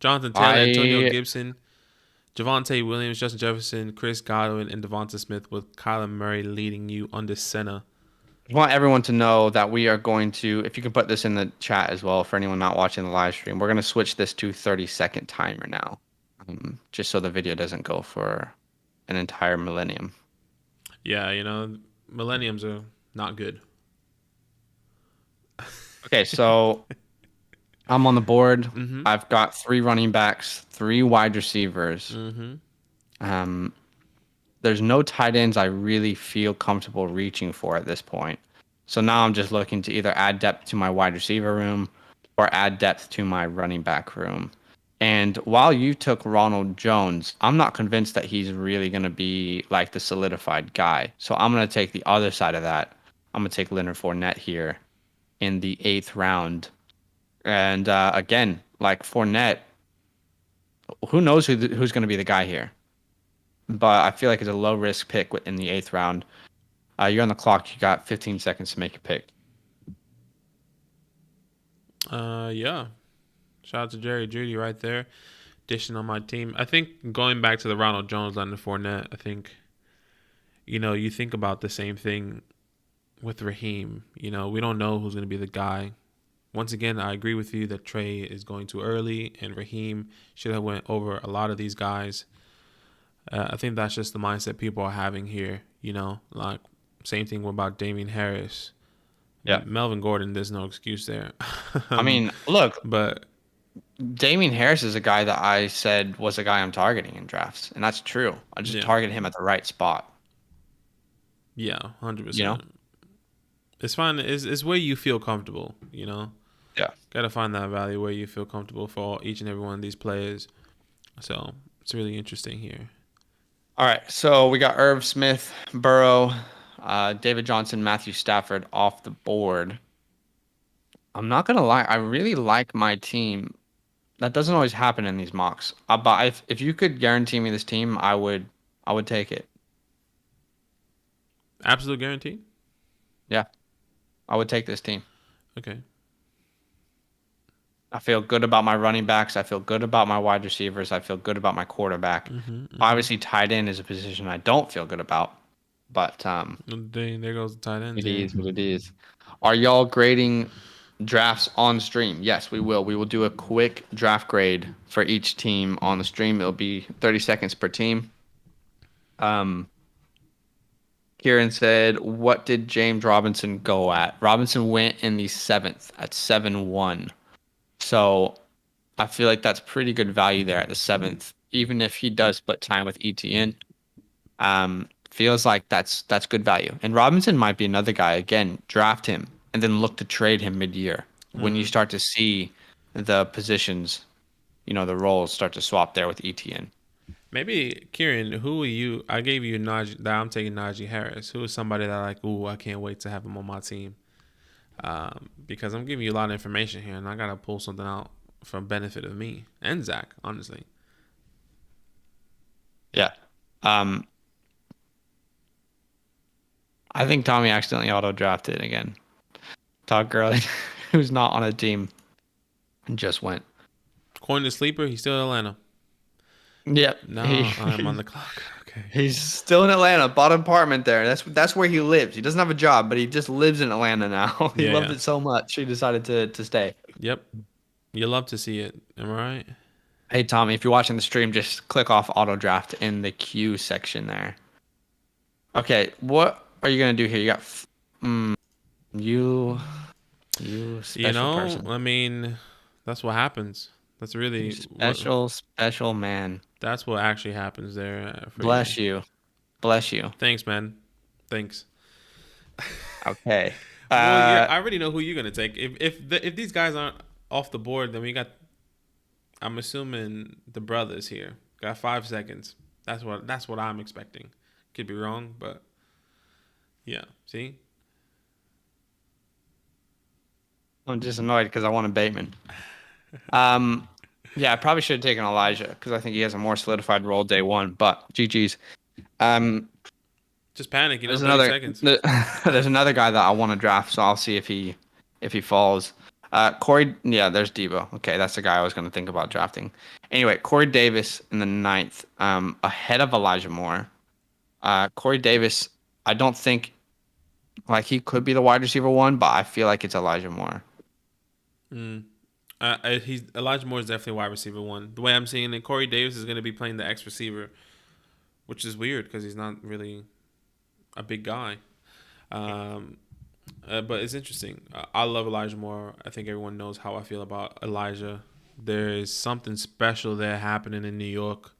Jonathan Taylor, Antonio I Gibson, Javonte Williams, Justin Jefferson, Chris Godwin, and Devonta Smith, with Kyler Murray leading you under center. want everyone to know that we are going to, if you can put this in the chat as well for anyone not watching the live stream, we're going to switch this to 30-second timer now, just so the video doesn't go for an entire millennium. Yeah, millenniums are not good. Okay, so I'm on the board. Mm-hmm. I've got 3 running backs, 3 wide receivers. Mm-hmm. There's no tight ends I really feel comfortable reaching for at this point. So now I'm just looking to either add depth to my wide receiver room or add depth to my running back room. And while you took Ronald Jones, I'm not convinced that he's really going to be like the solidified guy. So I'm going to take the other side of that. I'm going to take Leonard Fournette here in the 8th round. And again, like Fournette, who knows who's going to be the guy here? But I feel like it's a low risk pick in the 8th round. You're on the clock. You got 15 seconds to make a pick. Yeah. Shout out to Jerry Judy right there, dishing on my team. I think going back to the Ronald Jones, Leonard Fournette, I think, you think about the same thing with Raheem. We don't know who's going to be the guy. Once again, I agree with you that Trey is going too early, and Raheem should have went over a lot of these guys. I think that's just the mindset people are having here. Like same thing about Damian Harris. Yeah. Melvin Gordon, there's no excuse there. I mean, look, but Damian Harris is a guy that I said was a guy I'm targeting in drafts, and that's true. I just target him at the right spot. Yeah, 100%. It's fine. It's where you feel comfortable. Yeah. Got to find that value where you feel comfortable for each and every one of these players. So it's really interesting here. All right, so we got Irv Smith, Burrow, David Johnson, Matthew Stafford off the board. I'm not gonna lie, I really like my team. That doesn't always happen in these mocks. But if you could guarantee me this team, I would take it. Absolute guarantee? Yeah, I would take this team. Okay. I feel good about my running backs. I feel good about my wide receivers. I feel good about my quarterback. Mm-hmm. Obviously, tight end is a position I don't feel good about. But Dang, there goes the tight ends it here. is what it is. Are y'all grading drafts on stream? Yes, we will. We will do a quick draft grade for each team on the stream. It'll be 30 seconds per team. Um, Kieran said, "What did James Robinson go at?" Robinson went in the seventh at 7-1. So I feel like that's pretty good value there at the seventh, even if he does split time with ETN. Feels like that's good value. And Robinson might be another guy. Again, draft him and then look to trade him mid-year when you start to see the positions, the roles start to swap there with ETN. Maybe Kieran, who are you? I gave you Najee. That I'm taking Najee Harris. Who is somebody that like? Ooh, I can't wait to have him on my team. Because I'm giving you a lot of information here, and I gotta pull something out for benefit of me and Zach. Honestly, Yeah. Um, I think Tommy accidentally auto drafted again. Todd Gurley, who's not on a team, just went. according to Sleeper, he's still in Atlanta. Yep. No, I'm on the clock. Okay. He's still in Atlanta, bought an apartment there. That's where he lives. He doesn't have a job, but he just lives in Atlanta now. He Yeah, loved yeah. it so much, he decided to stay. Yep. You love to see it. Am I right? Hey Tommy, if you're watching the stream, just click off auto draft in the queue section there. Okay, what are you gonna do here? You got you special person. I mean, that's what happens. That's You really special man. that's what actually happens there for you. Bless you. Bless you. Thanks, man. Thanks. Okay. Well, I already know who you're gonna take. If these guys aren't off the board, then we got. I'm assuming the brothers here got 5 seconds. That's what I'm expecting. Could be wrong, but yeah. See, I'm just annoyed because I wanted Bateman. Yeah, I probably should have taken Elijah because I think he has a more solidified role day one. But GG's. just panic. There's 30 seconds. there's another guy that I want to draft, so I'll see if he falls. Corey, yeah, there's Debo. Okay, that's the guy I was going to think about drafting. Anyway, Corey Davis in the ninth, ahead of Elijah Moore. Corey Davis, I don't think like he could be the wide receiver one, but I feel like it's Elijah Moore. He's Elijah Moore is definitely wide receiver one. The way I'm seeing it, Corey Davis is going to be playing the X receiver, which is weird because he's not really a big guy. But it's interesting. I love Elijah Moore. I think everyone knows how I feel about Elijah. There is something special there happening in New York.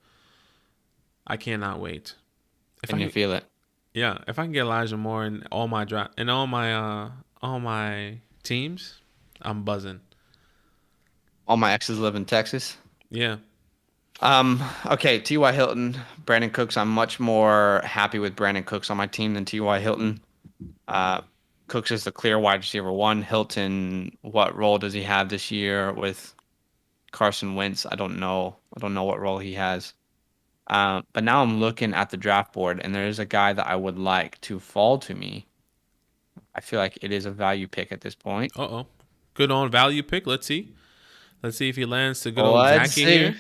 I cannot wait. Can you feel it? Yeah, if I can get Elijah Moore in all my all my teams, I'm buzzing. All my exes live in Texas. Yeah. Okay, T.Y. Hilton, Brandon Cooks. I'm much more happy with Brandon Cooks on my team than T.Y. Hilton. Cooks is the clear wide receiver one. Hilton, what role does he have this year with Carson Wentz? I don't know. I don't know what role he has. But now I'm looking at the draft board, and there is a guy that I would like to fall to me. I feel like it is a value pick at this point. Good on value pick. Let's see. Let's see if he lands to good old Jackie here.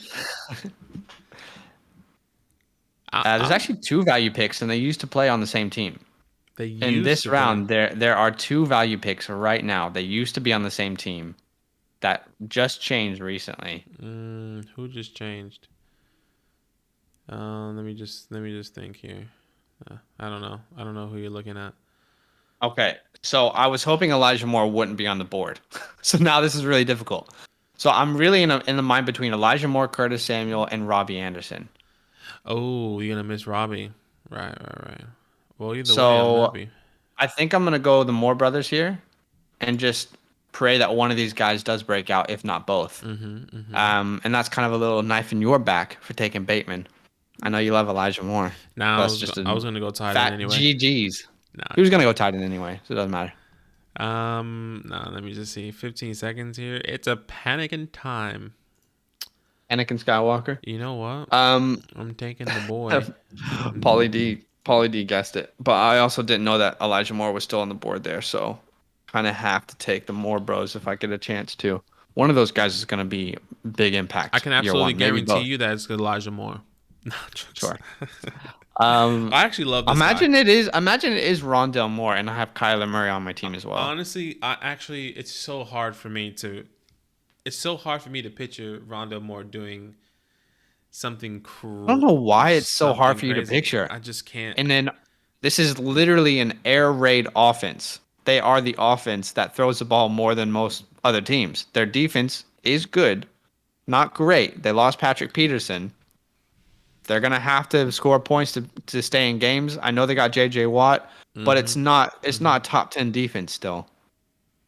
There's actually two value picks, and they used to play on the same team. In this round, there are two value picks right now. They used to be on the same team. That just changed recently. Who just changed? Let me just think here. I don't know. I don't know who you're looking at. Okay, so I was hoping Elijah Moore wouldn't be on the board. So now this is really difficult. So I'm really in the mind between Elijah Moore, Curtis Samuel, and Robbie Anderson. Oh, you're gonna miss Robbie. Right. Well, either way, I'm happy. I think I'm gonna go the Moore brothers here, and just pray that one of these guys does break out, if not both. And that's kind of a little knife in your back for taking Bateman. I know you love Elijah Moore. Now I was gonna go tight end anyway. GGs. He was gonna go tight end anyway, so it doesn't matter. No, let me just see. 15 seconds here. It's a panicking time. Anakin Skywalker. You know what? I'm taking the boy. Paulie D guessed it, but I also didn't know that Elijah Moore was still on the board there, so kind of have to take the Moore bros if I get a chance to. One of those guys is going to be big impact. I can absolutely guarantee you that it's Elijah Moore. Sure. Um, I actually love this guy. imagine it is Rondell Moore, and I have Kyler Murray on my team as well. Honestly, it's so hard for me to picture Rondo Moore doing something I don't know why it's so hard for you to crazy. picture. I just can't. And then this is literally an air raid offense. They are the offense that throws the ball more than most other teams. Their defense is good, not great. They lost Patrick Peterson. They're gonna have to score points to stay in games. I know they got J.J. Watt, but Mm-hmm. it's not top 10 defense still.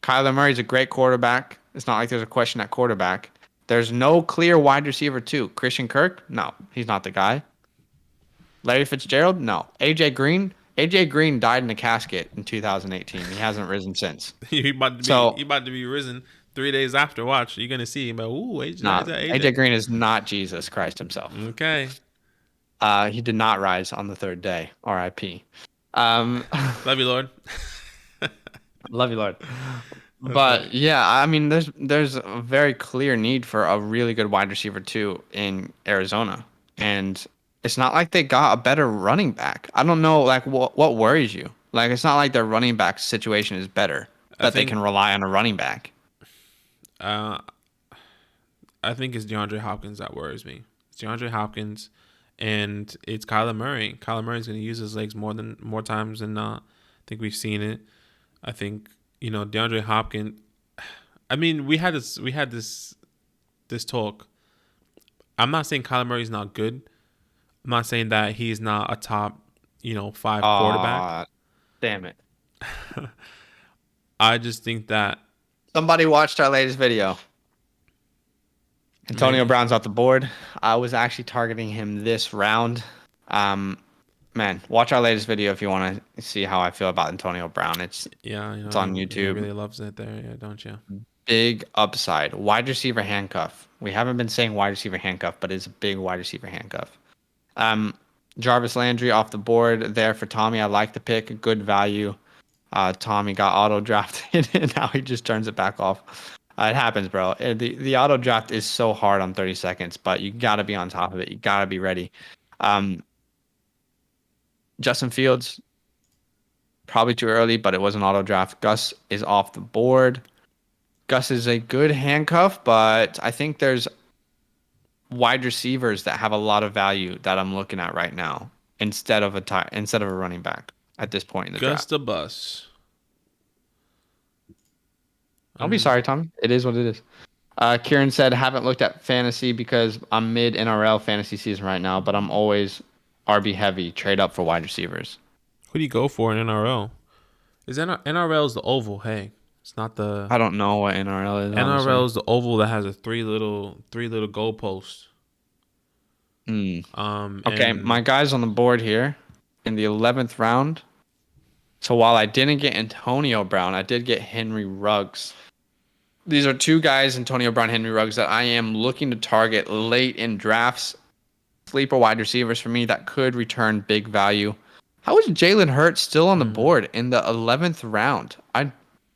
Kyler Murray's a great quarterback. It's not like there's a question at quarterback. There's no clear wide receiver too. Christian Kirk? No, he's not the guy. Larry Fitzgerald? No. AJ Green? AJ Green died in a casket in 2018. He hasn't risen since. he about to be So, risen 3 days after. Watch, you're gonna see him. But ooh, nah, AJ. AJ Green is not Jesus Christ himself. Okay, He did not rise on the third day. R.I.P. Um, love you, Lord. love you, Lord. That's funny. But yeah, I mean, there's a very clear need for a really good wide receiver too in Arizona, and it's not like they got a better running back. I don't know, like what worries you? Like it's not like their running back situation is better I that they think can rely on a running back. uh, I think it's DeAndre Hopkins that worries me. It's DeAndre Hopkins, and it's Kyler Murray. Kyler Murray's going to use his legs more times than not. I think we've seen it. I think DeAndre Hopkins. I mean, we had this talk. I'm not saying Kyler Murray's not good. I'm not saying that he's not a top 5 quarterback. Ah, damn it! I just think that Somebody watched our latest video. Antonio maybe Brown's off the board. I was actually targeting him this round. Um, Man, watch our latest video if you want to see how I feel about Antonio Brown. yeah, It's he on really YouTube. loves it there, yeah, don't you? Big upside. Wide receiver handcuff. We haven't been saying wide receiver handcuff, but it's a big wide receiver handcuff. Um, Jarvis Landry off the board there for Tommy. I like the pick. Good value. Tommy got auto drafted and now he just turns it back off. It happens, bro. The auto draft is so hard on 30 seconds, but you got to be on top of it. You got to be ready. Um, Justin Fields, probably too early, but it was an auto draft. Gus is off the board. Gus is a good handcuff, but I think there's wide receivers that have a lot of value that I'm looking at right now instead of a running back at this point in the Gus draft. the bus. Don't be sorry, Tommy. It is what it is. Kieran said, haven't looked at fantasy because I'm mid NRL fantasy season right now, but I'm always RB heavy. Trade up for wide receivers. Who do you go for in NRL? NRL is the oval? Hey, it's not the I don't know what NRL is. NRL is the oval that has a three little goalposts. Honestly. Um, Okay, and my guy's on the board here in the 11th round. So while I didn't get Antonio Brown, I did get Henry Ruggs. These are two guys, Antonio Brown, Henry Ruggs, that I am looking to target late in drafts. Sleeper wide receivers for me that could return big value. How is Jalen Hurts still on the board in the 11th round? I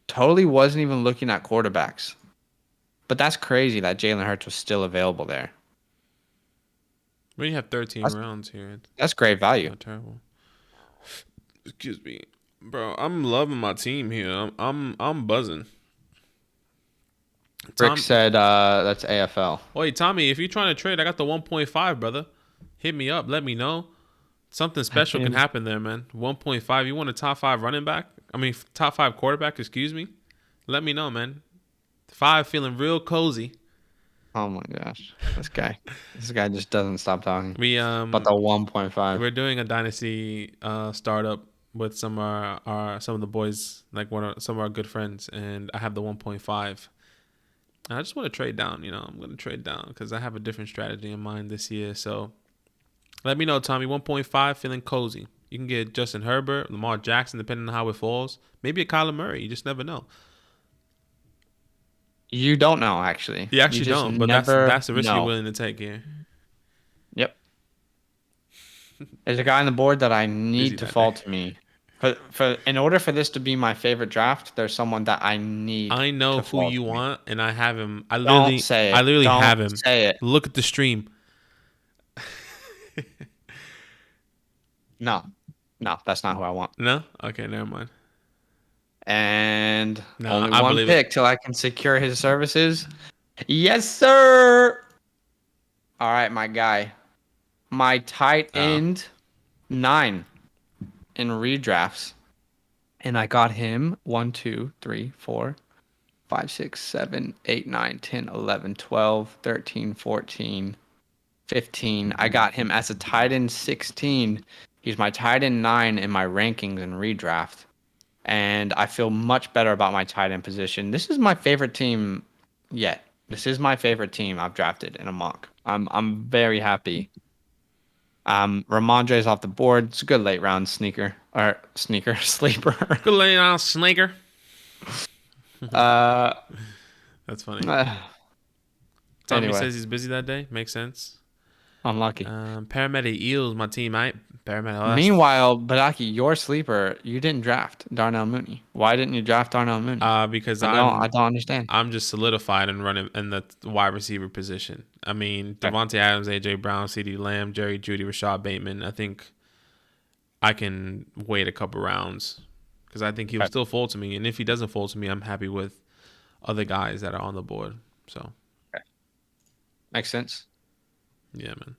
totally wasn't even looking at quarterbacks. But that's crazy that Jalen Hurts was still available there. we have 13 rounds here. That's great value. Not terrible. Excuse me, bro. I'm loving my team here. I'm buzzing. Rick said that's AFL. Wait, Tommy, if you're trying to trade, I got the 1.5, brother. Hit me up. Let me know. Something special can happen there, man. 1.5. You want a top 5 running back? I mean, top 5 quarterback, excuse me. Let me know, man. 5 feeling real cozy. Oh my gosh. This guy just doesn't stop talking. We About the 1.5. We're doing a dynasty startup with some of the boys, like some of our good friends, and I have the 1.5. I just want to trade down. I'm going to trade down because I have a different strategy in mind this year. So let me know, Tommy. 1.5, feeling cozy. You can get Justin Herbert, Lamar Jackson, depending on how it falls. Maybe a Kyler Murray. You just never know. You don't know, actually. You actually don't, but that's the risk you're willing to take here. Yep. There's a guy on the board that I need to fall to me. In order for this to be my favorite draft, there's someone that I need. I know who you want, and I have him. I Don't say it. I literally Don't have him. Say it. Look at the stream. No, no, that's not who I want. No? Okay, never mind. And No, only I one believe it. pick till I can secure his services. Yes, sir. All right, my guy. My tight Oh. end 9 in redrafts. And I got him 1, 2, 3, 4, 5, 6, 7, 8, 9, 10, 11, 12, 13, 14, 15. I got him as a tight end 16. He's my tight end 9 in my rankings and redraft. And I feel much better about my tight end position. This is my favorite team yet. This is my favorite team I've drafted in a mock. I'm very happy. Ramondre is off the board. It's a good late round sneaker sleeper. Good lay out, Snaker. uh, That's funny. uh, Tommy anyway, says he's busy that day. Makes sense. unlucky. Paramedic Eels, my team, mate. Paramedic. Oh, that's Meanwhile, Badaki, your sleeper, you didn't draft Darnell Mooney. Why didn't you draft Darnell Mooney? because I don't understand. I'm just solidified and running in the wide receiver position. I mean, Okay. Devontae Adams, AJ Brown, CeeDee Lamb, Jerry Judy, Rashad Bateman. I think I can wait a couple rounds because I think he'll Okay. still fall to me. And if he doesn't fall to me, I'm happy with other guys that are on the board. So Okay. Makes sense. yeah, man.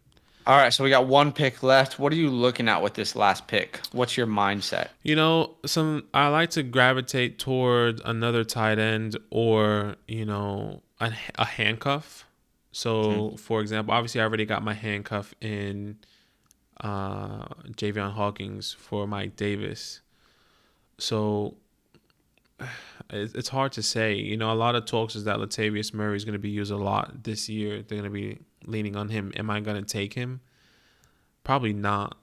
All right, so we got one pick left. What are you looking at with this last pick? What's your mindset? You know, I like to gravitate toward another tight end or a handcuff. Hmm. So, for example, obviously I already got my handcuff in Javion Hawkins for Mike Davis. So it's hard to say. You know, a lot of talks is that Latavius Murray is going to be used a lot this year. They're going to be leaning on him. Am I going to take him? Probably not.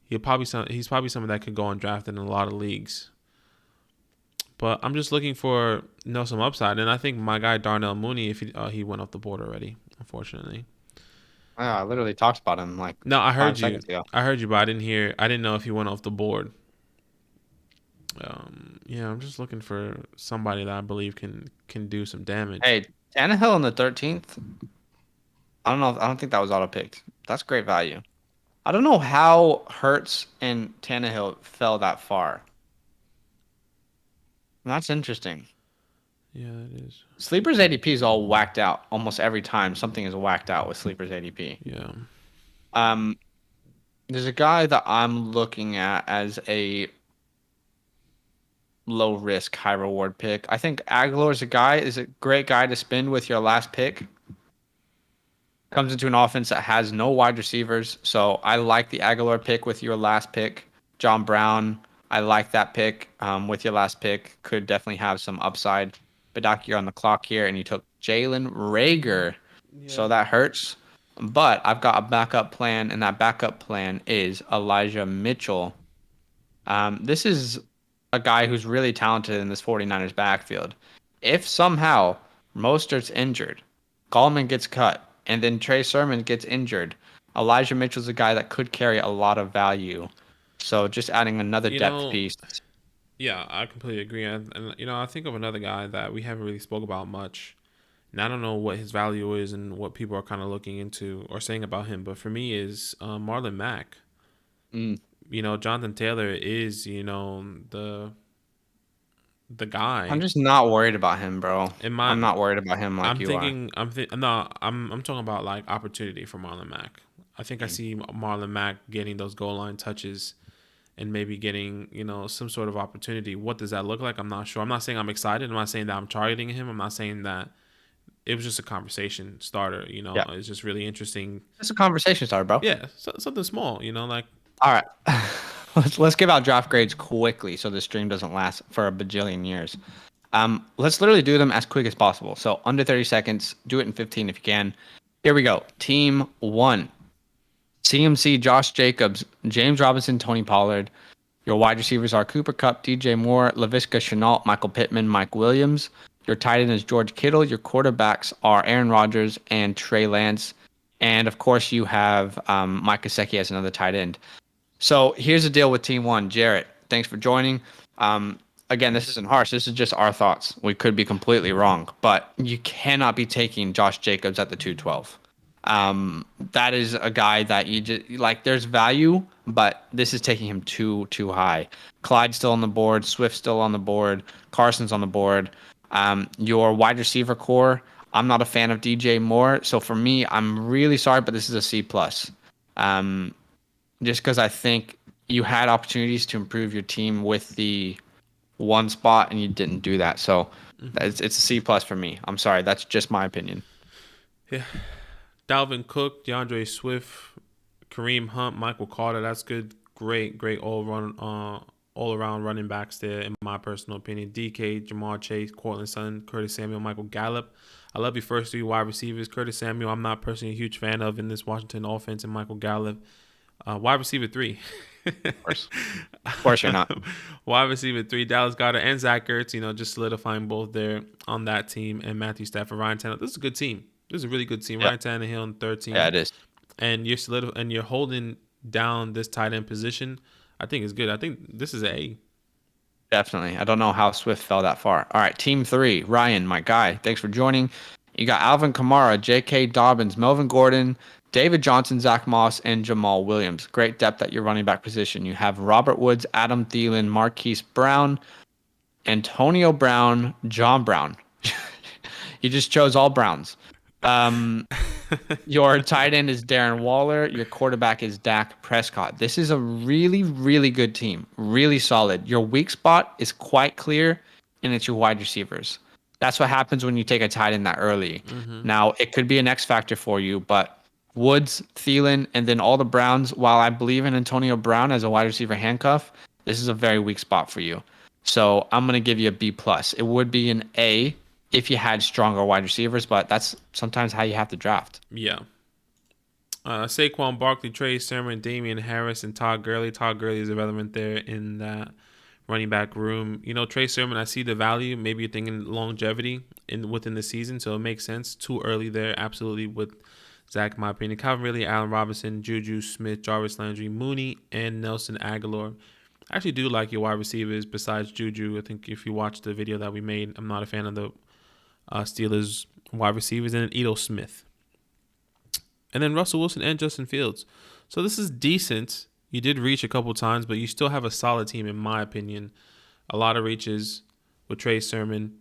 He's probably someone that could go undrafted in a lot of leagues. But I'm just looking for some upside, and I think my guy Darnell Mooney, if he went off the board already, unfortunately. Wow, I literally talked about him like No, I heard five you. seconds ago. I heard you, but I didn't hear. I didn't know if he went off the board. Yeah, I'm just looking for somebody that I believe can do some damage. Hey, Tannehill in the 13th. I don't know. I don't think that was auto picked. That's great value. I don't know how Hurts and Tannehill fell that far. That's interesting. Yeah, it is. Sleeper's ADP is all whacked out almost every time. Something is whacked out with Sleeper's ADP. Yeah. Um, there's a guy that I'm looking at as a low risk, high reward pick. I think Aguilar is a great guy to spend with your last pick. Comes into an offense that has no wide receivers, so I like the Aguilar pick with your last pick. John Brown, I like that pick with your last pick. Could definitely have some upside. But Doc, you're on the clock here, and you took Jalen Rager, so Yeah. that hurts. But I've got a backup plan, and that backup plan is Elijah Mitchell. This is a guy who's really talented in this 49ers backfield. If somehow Mostert's injured, Gallman gets cut, and then Trey Sermon gets injured, Elijah Mitchell's a guy that could carry a lot of value. So just adding another You depth know, piece. yeah, I completely agree. And I think of another guy that we haven't really spoke about much. And I don't know what his value is and what people are kind of looking into or saying about him. But for me, is Marlon Mack. Mm, Jonathan Taylor is the I'm guy. just not worried about him, bro. In my I'm not worried about him like I'm you are. thinking. No. I'm talking about like opportunity for Marlon Mack. I think I Mm. see Marlon Mack getting those goal line touches and maybe getting some sort of opportunity. What does that look like? I'm not sure. I'm not saying I'm excited. I'm not saying that I'm targeting him. I'm not saying that it was just a conversation starter. Yeah, It's just really interesting. it's a conversation starter, bro. Yeah, something small. Like All right. Let's give out draft grades quickly so the stream doesn't last for a bajillion years. Let's literally do them as quick as possible. So under 30 seconds, do it in 15 if you can. Here we go. Team 1. CMC, Josh Jacobs, James Robinson, Tony Pollard. Your wide receivers are Cooper Kupp, DJ Moore, Laviska Shenault, Michael Pittman, Mike Williams. Your tight end is George Kittle. Your quarterbacks are Aaron Rodgers and Trey Lance. And of course, you have Mike Gesicki as another tight end. So here's the deal with Team 1. Jarrett, thanks for joining. Again, this isn't harsh. This is just our thoughts. We could be completely wrong, but you cannot be taking Josh Jacobs at the 212. That is a guy that you just like. There's value, but this is taking him too high. Clyde's still on the board. Swift's still on the board. Carson's on the board. Your wide receiver core. I'm not a fan of DJ Moore, so for me, I'm really sorry, but this is a C plus. Um, just because I think you had opportunities to improve your team with the one spot and you didn't do that. So it's a C plus for me. I'm sorry, that's just my opinion. Yeah. Dalvin Cook, DeAndre Swift, Kareem Hunt, Michael Carter. That's good. Great all around running backs there, in my personal opinion. DK, Jamar Chase, Cortland Sutton, Curtis Samuel, Michael Gallup. I love your first three wide receivers. Curtis Samuel, I'm not personally a huge fan of in this Washington offense, and Michael Gallup. Wide receiver 3. Of course you're not. Wide receiver 3, Dallas Goedert and Zach Ertz, just solidifying both there on that team, and Matthew Stafford, Ryan Tannehill. This is a good team. This is a really good team. Yeah, Ryan Tannehill on the third team. yeah, it is. And you're holding down this tight end position. I think it's good. I think this is an A. Definitely. I don't know how Swift fell that far. All right, team 3. Ryan, my guy, thanks for joining. You got Alvin Kamara, J.K. Dobbins, Melvin Gordon, David Johnson, Zach Moss, and Jamal Williams. Great depth at your running back position. You have Robert Woods, Adam Thielen, Marquise Brown, Antonio Brown, John Brown. You just chose all Browns. Your tight end is Darren Waller. Your quarterback is Dak Prescott. This is a really, really good team. Really solid. Your weak spot is quite clear, and it's your wide receivers. That's what happens when you take a tight end that early. Now, it could be an X factor for you, but Woods, Thielen, and then all the Browns, while I believe in Antonio Brown as a wide receiver handcuff, this is a very weak spot for you. So I'm going to give you a B+. It would be an A if you had stronger wide receivers, but that's sometimes how you have to draft. Yeah. Saquon Barkley, Trey Sermon, Damian Harris, and Todd Gurley. Todd Gurley is irrelevant there in that running back room. Trey Sermon, I see the value. Maybe you're thinking longevity within the season, so it makes sense. Too early there, absolutely, with Zach, in my opinion. Calvin Ridley, Allen Robinson, Juju Smith, Jarvis Landry, Mooney, and Nelson Aguilar. I actually do like your wide receivers besides Juju. I think if you watch the video that we made, I'm not a fan of the Steelers wide receivers, and Edo Smith. And then Russell Wilson and Justin Fields. So this is decent. You did reach a couple times, but you still have a solid team, in my opinion. A lot of reaches with Trey Sermon.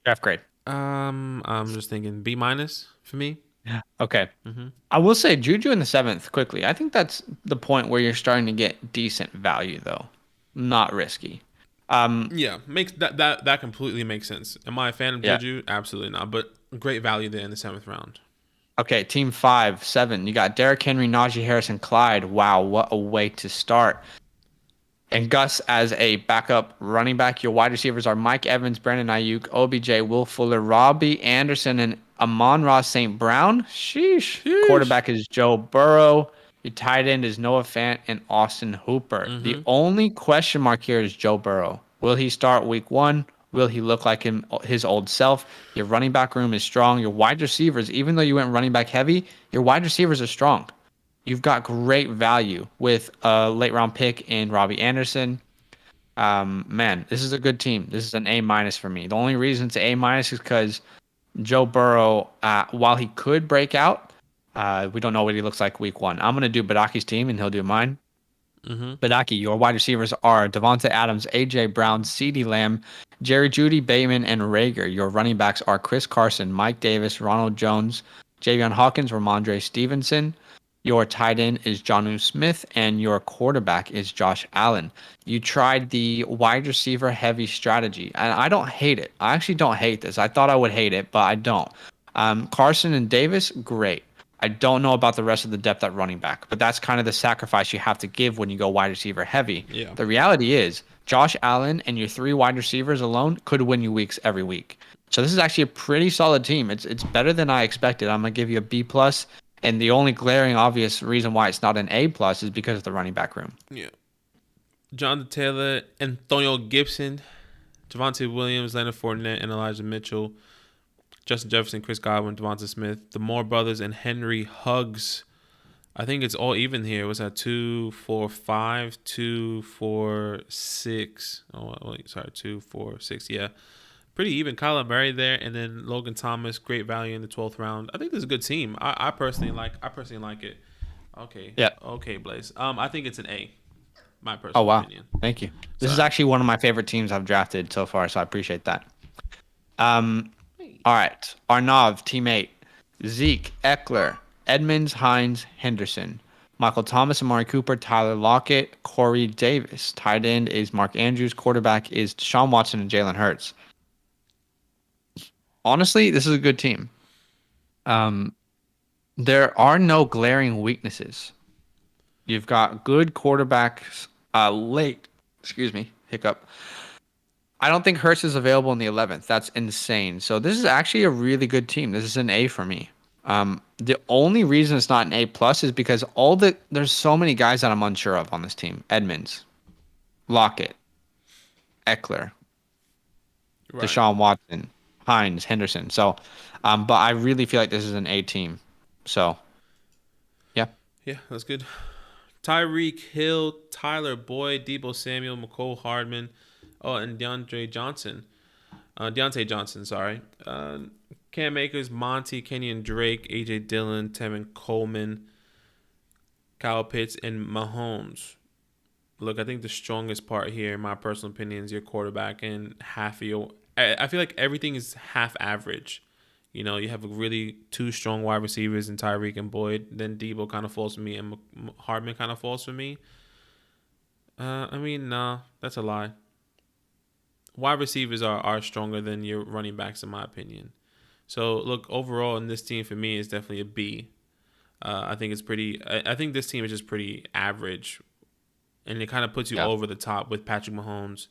Draft grade. I'm just thinking B- for me. Okay. I will say Juju in the 7th quickly. I think that's the point where you're starting to get decent value, though. Not risky. Yeah, makes that completely makes sense. Am I a fan of Juju? Absolutely not. But great value there in the 7th round. Okay, team 5, 7. You got Derrick Henry, Najee Harris, and Clyde. Wow, what a way to start. And Gus as a backup running back. Your wide receivers are Mike Evans, Brandon Ayuk, OBJ, Will Fuller, Robbie Anderson, and Amon-Ra St. Brown. Sheesh. Quarterback is Joe Burrow. Your tight end is Noah Fant and Austin Hooper. The only question mark here is Joe Burrow. Will he start week 1? Will he look like his old self? Your running back room is strong. Your wide receivers, even though you went running back heavy, your wide receivers are strong. You've got great value with a late round pick in Robbie Anderson. Man, this is a good team. This is an A- for me. The only reason it's A- is because Joe Burrow, while he could break out, we don't know what he looks like week 1. I'm going to do Badaki's team, and he'll do mine. Badaki, your wide receivers are Devonta Adams, A.J. Brown, CeeDee Lamb, Jerry Jeudy, Bateman, and Rager. Your running backs are Chris Carson, Mike Davis, Ronald Jones, Javion Hawkins, Ramondre Stevenson. Your tight end is Jonnu Smith, and your quarterback is Josh Allen. You tried the wide receiver heavy strategy, and I don't hate it. I actually don't hate this. I thought I would hate it, but I don't. Carson and Davis, great. I don't know about the rest of the depth at running back, but that's kind of the sacrifice you have to give when you go wide receiver heavy. Yeah. The reality is Josh Allen and your 3 wide receivers alone could win you weeks every week. So this is actually a pretty solid team. It's better than I expected. I'm going to give you a B+. And the only glaring obvious reason why it's not an A+ is because of the running back room. Yeah. Jonathan Taylor, Antonio Gibson, Javonte Williams, Leonard Fournette, and Elijah Mitchell. Justin Jefferson, Chris Godwin, Devonta Smith, the Moore brothers, and Henry Huggs. I think it's all even here. It was at 2, 4, 5, 2, 4, 6. Oh, wait, sorry, 2, 4, 6. Yeah. pretty even. Kyler Murray there, and then Logan Thomas, great value in the 12th round. I think this is a good team. I personally like. I personally like it. Okay, Yeah. okay, Blaze. I think it's an A. My Oh, personal wow. opinion. Thank you. This is So, actually one of my favorite teams I've drafted so far, so I appreciate that. Um, all right. Arnav, teammate. Zeke, Eckler, Edmonds, Hines, Henderson. Michael Thomas, Amari Cooper, Tyler Lockett, Corey Davis. Tight end is Mark Andrews. Quarterback is Deshaun Watson and Jalen Hurts. Honestly, this is a good team. Um, there are no glaring weaknesses. You've got good quarterbacks late. Excuse me, hiccup. I don't think Hurts is available in the 11th. That's insane. So this is actually a really good team. This is an A for me. The only reason it's not an A plus is because there's so many guys that I'm unsure of on this team. Edmonds, Lockett, Eckler, right. Deshaun Watson, Hines, Henderson. So, but I really feel like this is an A team. So, yeah. Yeah, that's good. Tyreek Hill, Tyler Boyd, Debo Samuel, McCole Hardman, oh, and Deontay Johnson, sorry. Cam Akers, Monty, Kenyon Drake, AJ Dillon, Tevin Coleman, Kyle Pitts, and Mahomes. Look, I think the strongest part here, in my personal opinion, is your quarterback and half of your. I feel like everything is half average. You know, you have really two strong wide receivers in Tyreek and Boyd. Then Debo kind of falls for me, and Hardman kind of falls for me. I mean, nah, that's a lie. Wide receivers are stronger than your running backs, in my opinion. So, look, overall, in this team for me is definitely a B. I think it's pretty. I think this team is just pretty average, and it kind of puts you Yeah. over the top with Patrick Mahomes.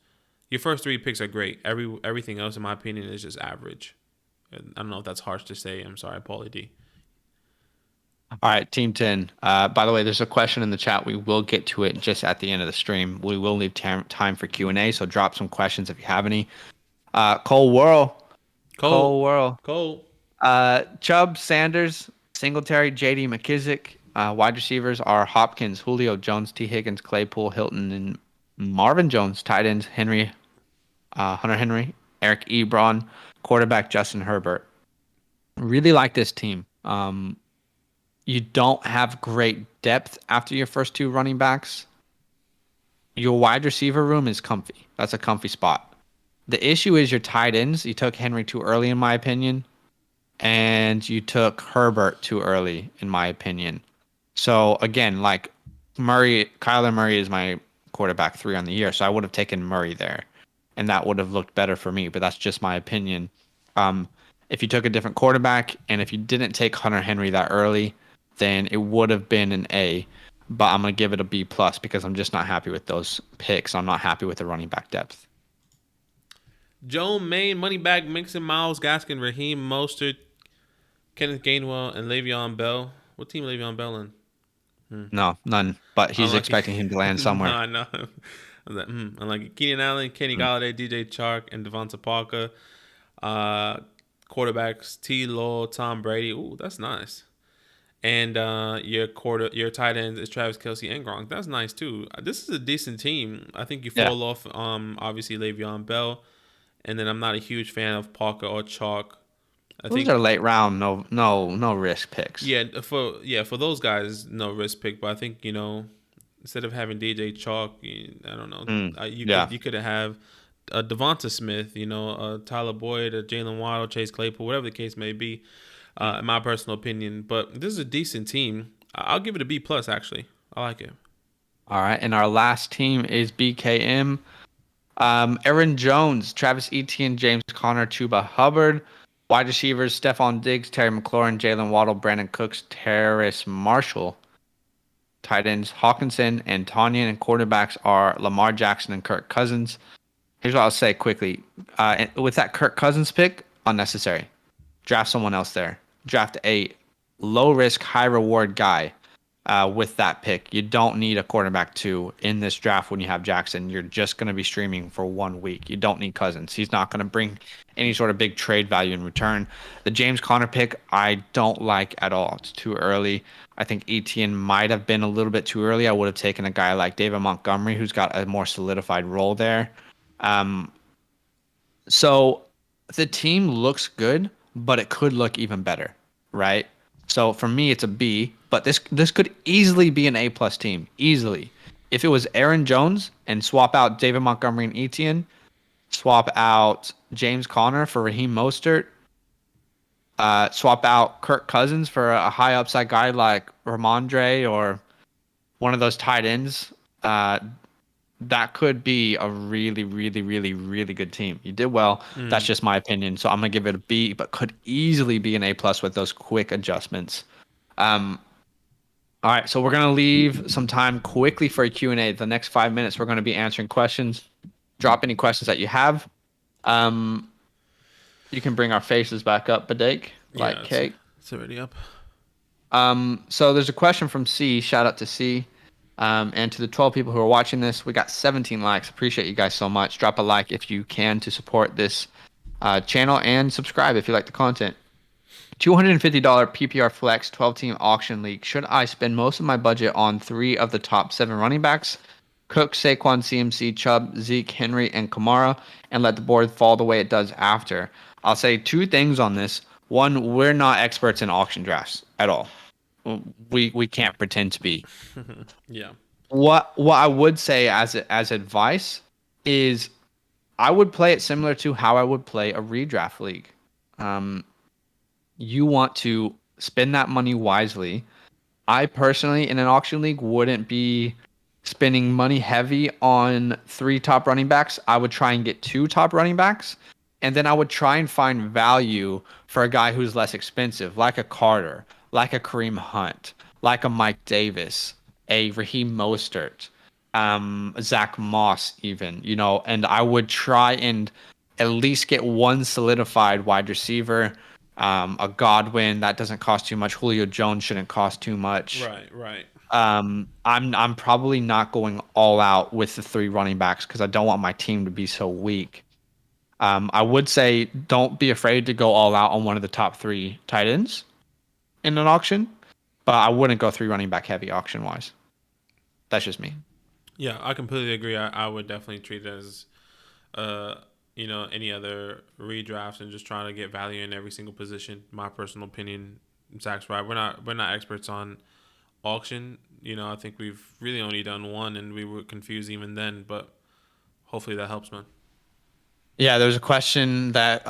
Your first three picks are great. Everything else, in my opinion, is just average. I don't know if that's harsh to say. I'm sorry, Paulie D. All right, Team 10. By the way, there's a question in the chat. We will get to it just at the end of the stream. We will leave time for Q&A, so drop some questions if you have any. Cole Worrell. Cole, Cole Worrell. Cole. Chubb, Sanders, Singletary, J.D. McKissick. Wide receivers are Hopkins, Julio Jones, T. Higgins, Claypool, Hilton, and Marvin Jones. Tight ends, Hunter Henry, Eric Ebron. Quarterback, Justin Herbert. Really like this team. You don't have great depth after your first two running backs. Your wide receiver room is comfy. That's a comfy spot. The issue is your tight ends. You took Henry too early, in my opinion, and you took Herbert too early, in my opinion. So again, like Kyler Murray is my quarterback 3 on the year, so I would have taken Murray there, and that would have looked better for me. But that's just my opinion. If you took a different quarterback, and if you didn't take Hunter Henry that early, then it would have been an A. But I'm gonna give it a B plus because I'm just not happy with those picks. I'm not happy with the running back depth. Joe Maine, Moneyback, Mixon, Miles, Gaskin, Raheem Mostert, Kenneth Gainwell, and Le'Veon Bell. What team Le'Veon Bell in? No, none. But he's Unlucky. expecting him to land No, somewhere. I know. I was like, unlucky. Keenan Allen, Kenny Mm. Galladay, DJ Chark, and Devonta Parker. Uh, Quarterbacks T. Law, Tom Brady. Ooh, that's nice. And your tight end is Travis Kelce and Gronk. That's nice too. This is a decent team. I think you Yeah, fall off obviously Le'Veon Bell, and then I'm not a huge fan of Parker or Chalk. I those think are late round, no risk picks. for those guys no risk pick, but I think instead of having DJ Chalk, I don't know, you Yeah. could have a Devonta Smith, Tyler Boyd, a Jalen Waddle, Chase Claypool, whatever the case may be. In my personal opinion, but this is a decent team. I'll give it a B plus. Actually, I like it. All right, and our last team is BKM. Aaron Jones, Travis Etienne, James Conner, Chuba Hubbard. Wide receivers, Stephon Diggs, Terry McLaurin, Jalen Waddle, Brandon Cooks, Terrace Marshall. Tight ends, Hawkinson and Tanyan, and quarterbacks are Lamar Jackson and Kirk Cousins. Here's what I'll say quickly. With that Kirk Cousins pick, unnecessary. Draft someone else there. Draft a low risk, high reward guy with that pick. You don't need a quarterback 2 in this draft when you have Jackson. You're just going to be streaming for 1 week. You don't need Cousins. He's not going to bring any sort of big trade value in return. The James Conner pick, I don't like at all. It's too early. I think Etienne might have been a little bit too early. I would have taken a guy like David Montgomery, who's got a more solidified role there. So the team looks good, but it could look even better, right? So for me, it's a B, but this could easily be an A plus team, easily. If it was Aaron Jones and swap out David Montgomery and Etienne, swap out James Conner for Raheem Mostert, swap out Kirk Cousins for a high upside guy like Ramondre or one of those tight ends, uh, that could be a really, really, really, really good team. You did well. That's Mm. just my opinion. So I'm gonna give it a B, but could easily be an A plus with those quick adjustments. Um, all right, so we're gonna leave some time quickly for a Q&A. The next 5 minutes, we're gonna be answering questions. Drop any questions that you have. Um, you can bring our faces back up, Badek, like Yeah, cake. it's already up. So there's a question from C. Shout out to C. And to the 12 people who are watching this, we got 17 likes. Appreciate you guys so much. Drop a like if you can to support this channel and subscribe if you like the content. $250 PPR Flex 12-team auction league. Should I spend most of my budget on 3 of the top 7 running backs? Cook, Saquon, CMC, Chubb, Zeke, Henry, and Kamara, and let the board fall the way it does after. I'll say 2 things on this. One, we're not experts in auction drafts at all. We can't pretend to be. Yeah. What I would say as advice is I would play it similar to how I would play a redraft league. Um, you want to spend that money wisely. I personally, in an auction league, wouldn't be spending money heavy on 3 top running backs. I would try and get 2 top running backs, and then I would try and find value for a guy who's less expensive, like a Carter, like a Kareem Hunt, like a Mike Davis, a Raheem Mostert, Zach Moss, even, and I would try and at least get one solidified wide receiver, a Godwin that doesn't cost too much. Julio Jones shouldn't cost too much. Right. Right. I'm probably not going all out with the 3 running backs because I don't want my team to be so weak. I would say don't be afraid to go all out on one of the top 3 tight ends in an auction, but I wouldn't go 3 running back heavy auction wise. That's just me. Yeah, I completely agree. I would definitely treat it as, uh, any other redrafts and just trying to get value in every single position. My personal opinion, Zach's right. We're not experts on auction. I think we've really only done one, and we were confused even then. But hopefully that helps, man. Yeah, there's a question that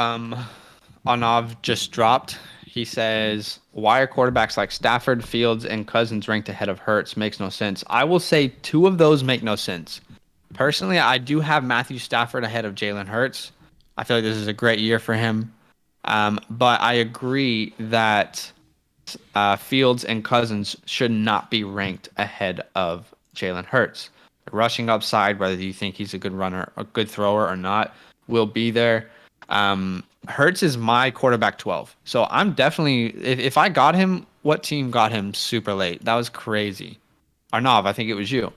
Anav just dropped. He says, "Why are quarterbacks like Stafford, Fields, and Cousins ranked ahead of Hurts? Makes no sense." I will say 2 of those make no sense. Personally, I do have Matthew Stafford ahead of Jalen Hurts. I feel like this is a great year for him. But I agree that Fields and Cousins should not be ranked ahead of Jalen Hurts. The rushing upside, whether you think he's a good runner, a good thrower or not, will be there. Hurts is my quarterback 12. So I'm definitely, if I got him, what team got him super late? That was crazy. Arnav, I think it was you.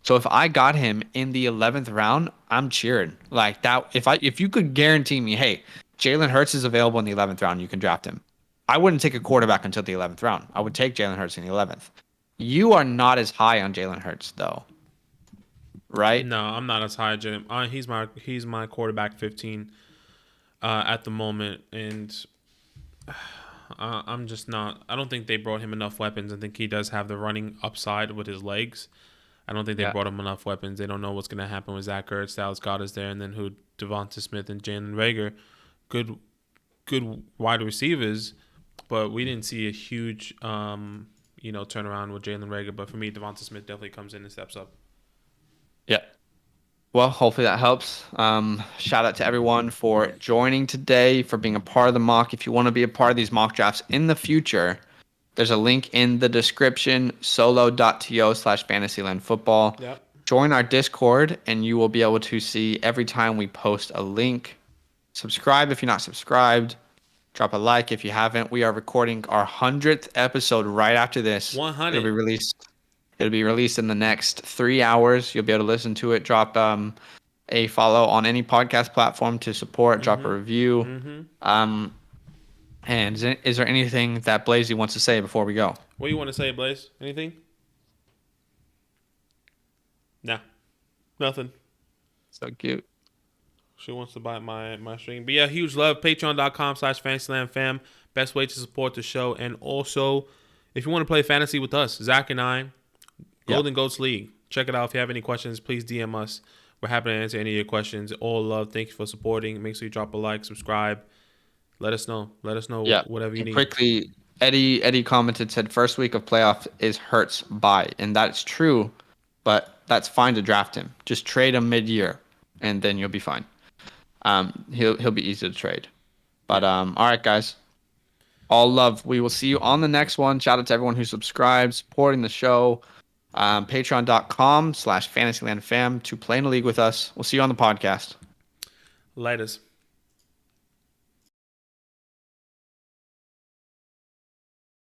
So if I got him in the 11th round, I'm cheering like that. If you could guarantee me, hey, Jalen Hurts is available in the 11th round, you can draft him. I wouldn't take a quarterback until the 11th round. I would take Jalen Hurts in the 11th. You are not as high on Jalen Hurts though, right? No, I'm not as high as Jalen. He's my quarterback 15 at the moment, and I'm just not. I don't think they brought him enough weapons. I think he does have the running upside with his legs. I don't think they Yeah. brought him enough weapons. They don't know what's going to happen with Zach Ertz. Dallas Goddard is there, and then who Devonta Smith and Jalen Rager, good wide receivers, but we didn't see a huge turnaround with Jalen Rager. But for me, Devonta Smith definitely comes in and steps up. Yeah. Well, hopefully that helps. Shout out to everyone for joining today, for being a part of the mock. If you want to be a part of these mock drafts in the future, there's a link in the description, solo.to/fantasylandfootball. Yep. Join our Discord, and you will be able to see every time we post a link. Subscribe if you're not subscribed. Drop a like if you haven't. We are recording our 100th episode right after this. 100. It'll be released. It'll be released in the next 3 hours. You'll be able to listen to it. Drop a follow on any podcast platform to support. Drop a review. And is there anything that Blazy wants to say before we go? What do you want to say, Blaze? Anything? Nah, nothing. So cute. She wants to buy my stream. But yeah, huge love. Patreon.com/FantasylandFam. Best way to support the show. And also, if you want to play fantasy with us, Zach and I, Yeah. Golden Goats League. Check it out. If you have any questions, please DM us. We're happy to answer any of your questions. All love. Thank you for supporting. Make sure you drop a like, subscribe. Let us know. Let us know Yeah. whatever you And need. quickly, Eddie commented, said first week of playoff is Hurts bye, and that's true, but that's fine to draft him. Just trade him mid-year, and then you'll be fine. He'll be easy to trade. But all right, guys. All love. We will see you on the next one. Shout out to everyone who subscribes, supporting the show. Patreon.com/FantasylandFam to play in a league with us. We'll see you on the podcast. Lighters.